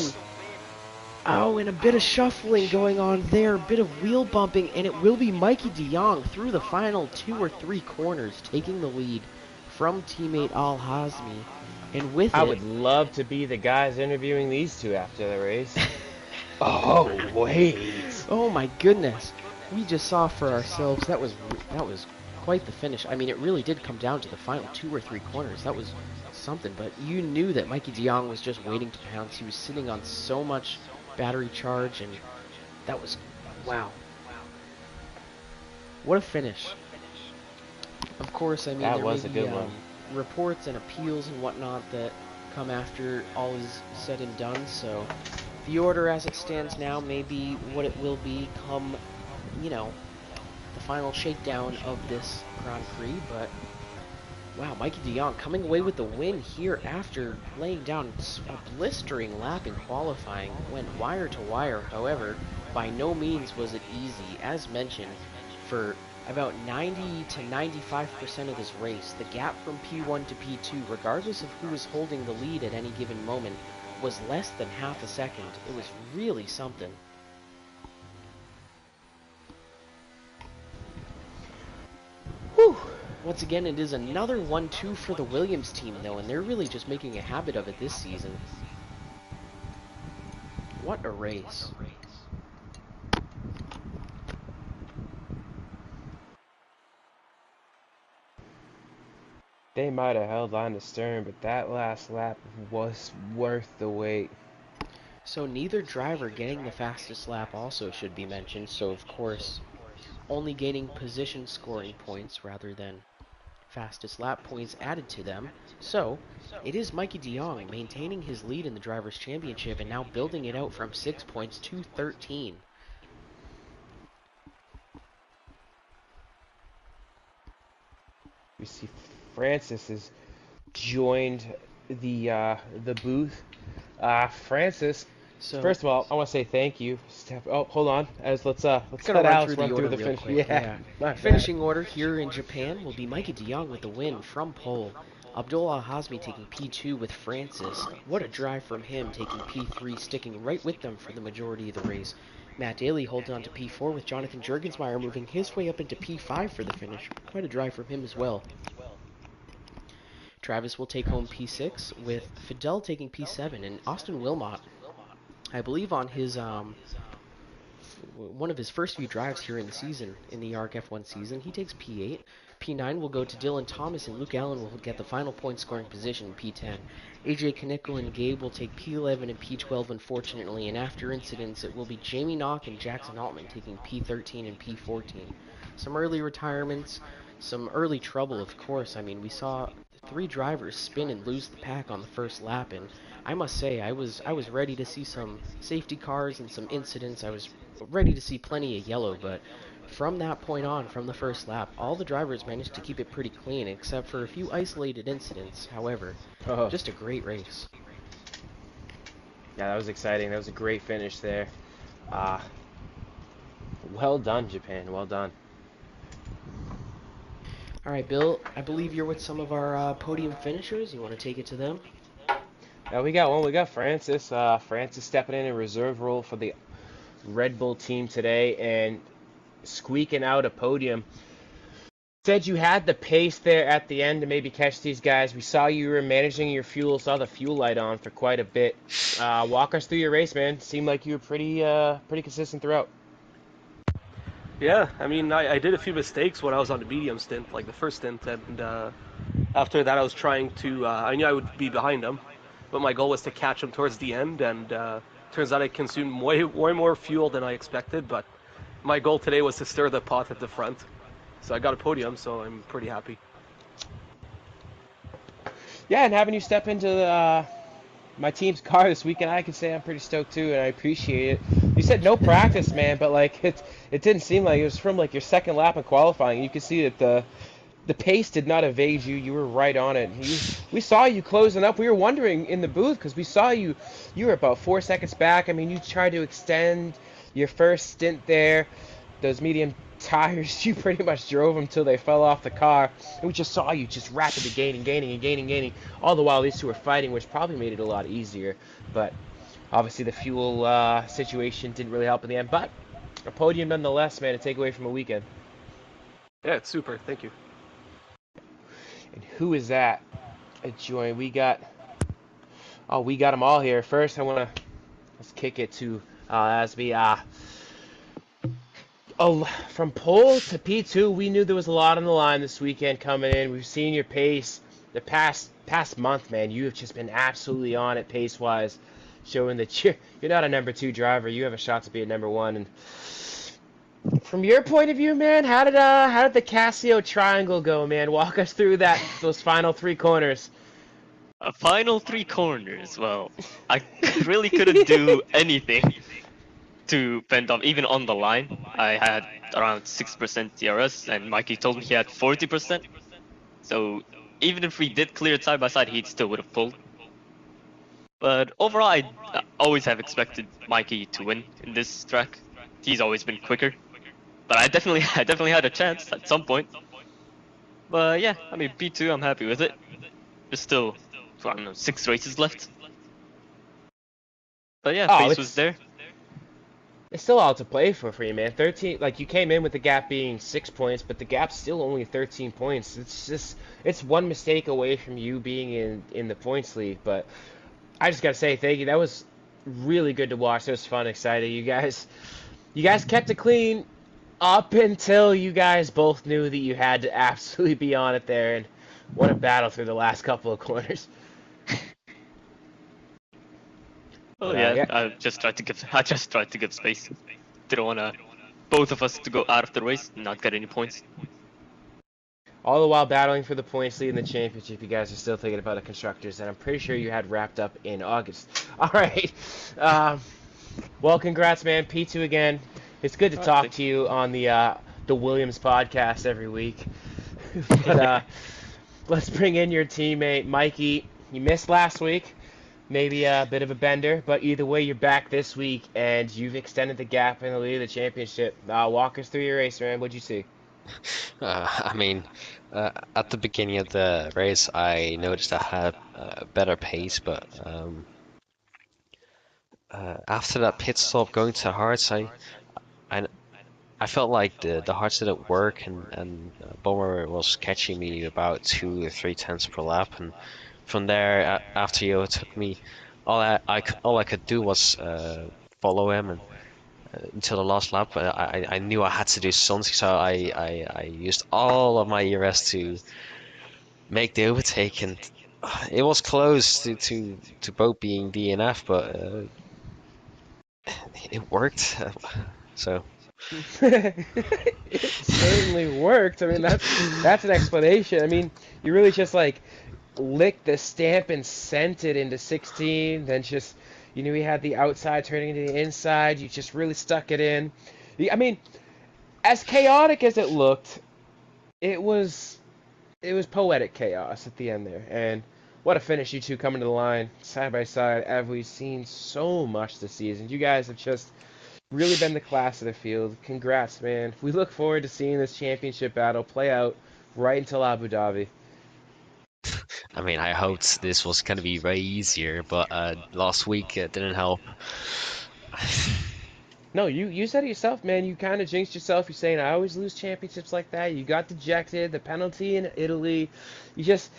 Oh, and a bit of shuffling going on there, a bit of wheel bumping, and it will be Mikey de Jong through the final 2 or 3 corners, taking the lead from teammate Al-Hazmi. And with I would love to be the guys interviewing these two after the race. Oh wait! Oh my goodness! We just saw for ourselves, that was quite the finish. I mean, it really did come down to the final 2 or 3 corners. That was something, but you knew that Mikey de Jong was just waiting to pounce. He was sitting on so much battery charge, and that was, wow. What a finish. Of course, I mean, that was a good one. Reports and appeals and whatnot that come after all is said and done, so the order as it stands now may be what it will be come, you know, the final shakedown of this Grand Prix, but wow, Mikey de Jong coming away with the win here after laying down a blistering lap in qualifying. Went wire to wire, however, by no means was it easy. As mentioned, for about 90 to 95% of this race, the gap from P1 to P2, regardless of who was holding the lead at any given moment, was less than half a second. It was really something. Whew. Once again, it is another 1-2 for the Williams team, though, and they're really just making a habit of it this season. What a race. They might have held on to Stern, but that last lap was worth the wait. So neither driver getting the fastest lap also should be mentioned, so of course only gaining position scoring points rather than fastest lap points added to them. So it is Mikey de Jong maintaining his lead in the Drivers' Championship and now building it out from 6 points to 13. We see Francis has joined the booth. Francis, So first of all, I want to say thank you. Oh, hold on. Let's gonna let run Alice through the run through order the real finish. quick. Yeah, Yeah. my bad. Finishing order here in Japan will be Mikey de Jong with the win from pole. Abdullah Hazmi taking P2 with Francis. What a drive from him taking P3, sticking right with them for the majority of the race. Matt Daly holds on to P4 with Jonathan Jurgensmeyer moving his way up into P5 for the finish. Quite a drive from him as well. Travis will take home P6 with Fidel taking P7 and Austin Wilmot, I believe on his one of his first few drives here in the season, in the ARC F1 season, he takes P8. P9 will go to Dylan Thomas, and Luke Allen will get the final point scoring position in P10. AJ Knickel and Gabe will take P11 and P12, unfortunately, and after incidents, it will be Jamie Knock and Jackson Altman taking P13 and P14. Some early retirements, some early trouble, of course. I mean, we saw three drivers spin and lose the pack on the first lap, and I must say, I was ready to see some safety cars and some incidents. I was ready to see plenty of yellow, but from that point on, from the first lap, all the drivers managed to keep it pretty clean, except for a few isolated incidents. However, Oh, just a great race. yeah, that was exciting. That was a great finish there. Uh, well done, Japan. Well done. All right, Bill, I believe you're with some of our podium finishers. You want to take it to them? Now we got one. We got Francis. Francis stepping in reserve role for the Red Bull team today and squeaking out a podium. Said you had the pace there at the end to maybe catch these guys. We saw you were managing your fuel, saw the fuel light on for quite a bit. Walk us through your race, man. Seemed like you were pretty consistent throughout. Yeah, I mean, I did a few mistakes when I was on the medium stint, like the first stint, and after that I was trying to, I knew I would be behind him, but my goal was to catch him towards the end, and turns out I consumed way more fuel than I expected, but my goal today was to stir the pot at the front. So I got a podium, so I'm pretty happy. Yeah, and having you step into my team's car this weekend, I can say I'm pretty stoked too, and I appreciate it. You said no practice, man, but like it didn't seem like it was from like your second lap in qualifying. You could see that the pace did not evade you. You were right on it. We saw you closing up. We were wondering in the booth because we saw you. You were about 4 seconds back. I mean, you tried to extend your first stint there. Those medium tires, you pretty much drove them till they fell off the car. And we just saw you just rapidly gaining. All the while these two were fighting, which probably made it a lot easier. But obviously the fuel situation didn't really help in the end. But a podium nonetheless, man, to take away from a weekend. Yeah, it's super. Thank you. And who is that? Join. We got them all here. First, let's kick it to Asby. Oh, from pole to P2, we knew there was a lot on the line this weekend coming in. We've seen your pace the past month, man. You have just been absolutely on it pace wise, showing that you're not a number two driver. You have a shot to be a number one. And from your point of view, man, how did the Casio triangle go, man? Walk us through those final three corners. Final three corners. Well, I really couldn't do anything to fend off, even on the line. I had around 6% DRS, and Mikey told me he had 40%. So even if we did clear it side by side, he still would have pulled. But overall, I always have expected Mikey to win in this track. He's always been quicker. But I definitely had a chance at some point. But yeah, I mean, P2, I'm happy with it. There's still, I don't know, 6 races left. But yeah, pace was there. It's still all to play for you, man. 13, like you came in with the gap being 6 points, but the gap's still only 13 points. It's one mistake away from you being in the points lead. But I just gotta say thank you. That was really good to watch. It was fun, exciting. You guys kept it clean up until you guys both knew that you had to absolutely be on it there. And what a battle through the last couple of corners. Oh But yeah, yeah, I just tried to give space. Didn't wanna both of us to go out of the race and not get any points. all the while battling for the points lead in the championship, you guys are still thinking about the constructors that I'm pretty sure you had wrapped up in August. All right. Well, congrats, man. P2 again. It's good to Alright, talk thank to you on the Williams podcast every week. But let's bring in your teammate, Mikey. You missed last week. Maybe a bit of a bender, but either way, you're back this week, and you've extended the gap in the lead of the championship. Walk us through your race, man. What'd you see? I mean, at the beginning of the race, I noticed I had a better pace, but after that pit stop going to hards, I, I felt like the hards didn't work, and Bomber was catching me about 2 or 3 tenths per lap, and from there, after he overtook me, all I could do was follow him and until the last lap. I knew I had to do something, so I used all of my ERS to make the overtake, and it was close to both being DNF, but it worked. So It certainly worked. I mean, that's an explanation. I mean, you really just like licked the stamp and sent it into 16. Then just you knew he had the outside turning into the inside. You just really stuck it in. I mean, as chaotic as it looked, it was poetic chaos at the end there. And what a finish, you two coming to the line side by side. As we've seen so much this season, you guys have just really been the class of the field. Congrats, man. We look forward to seeing this championship battle play out right until Abu Dhabi. I mean, I hoped this was gonna be way easier, but last week it didn't help. No, you said it yourself, man. You kind of jinxed yourself. You're saying I always lose championships like that. You got dejected. The penalty in Italy. You just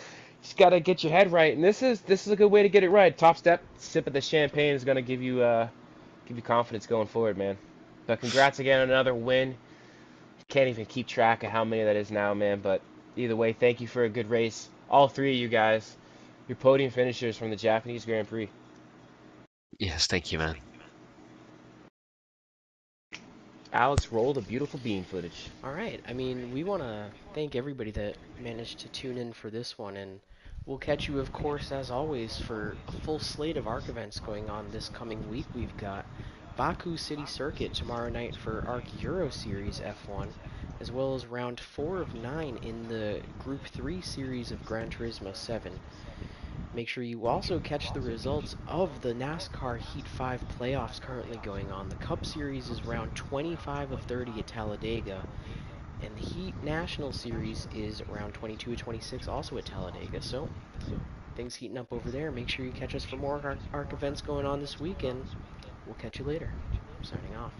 gotta get your head right. And this is a good way to get it right. Top step, sip of the champagne is gonna give you confidence going forward, man. But congrats again on another win. Can't even keep track of how many that is now, man. But either way, thank you for a good race. All three of you guys, your podium finishers from the Japanese Grand Prix. Yes, thank you, man. Alex, roll the beautiful beam footage. All right. I mean, we want to thank everybody that managed to tune in for this one, and we'll catch you, of course, as always, for a full slate of ARC events going on this coming week. We've got Baku City Circuit tomorrow night for ARC Euro Series F1, as well as round 4 of 9 in the Group 3 series of Gran Turismo 7. Make sure you also catch the results of the NASCAR Heat 5 playoffs currently going on. The Cup Series is round 25 of 30 at Talladega, and the Heat National Series is round 22 of 26 also at Talladega. So, things heating up over there. Make sure you catch us for more ARC events going on this weekend. We'll catch you later. Signing off.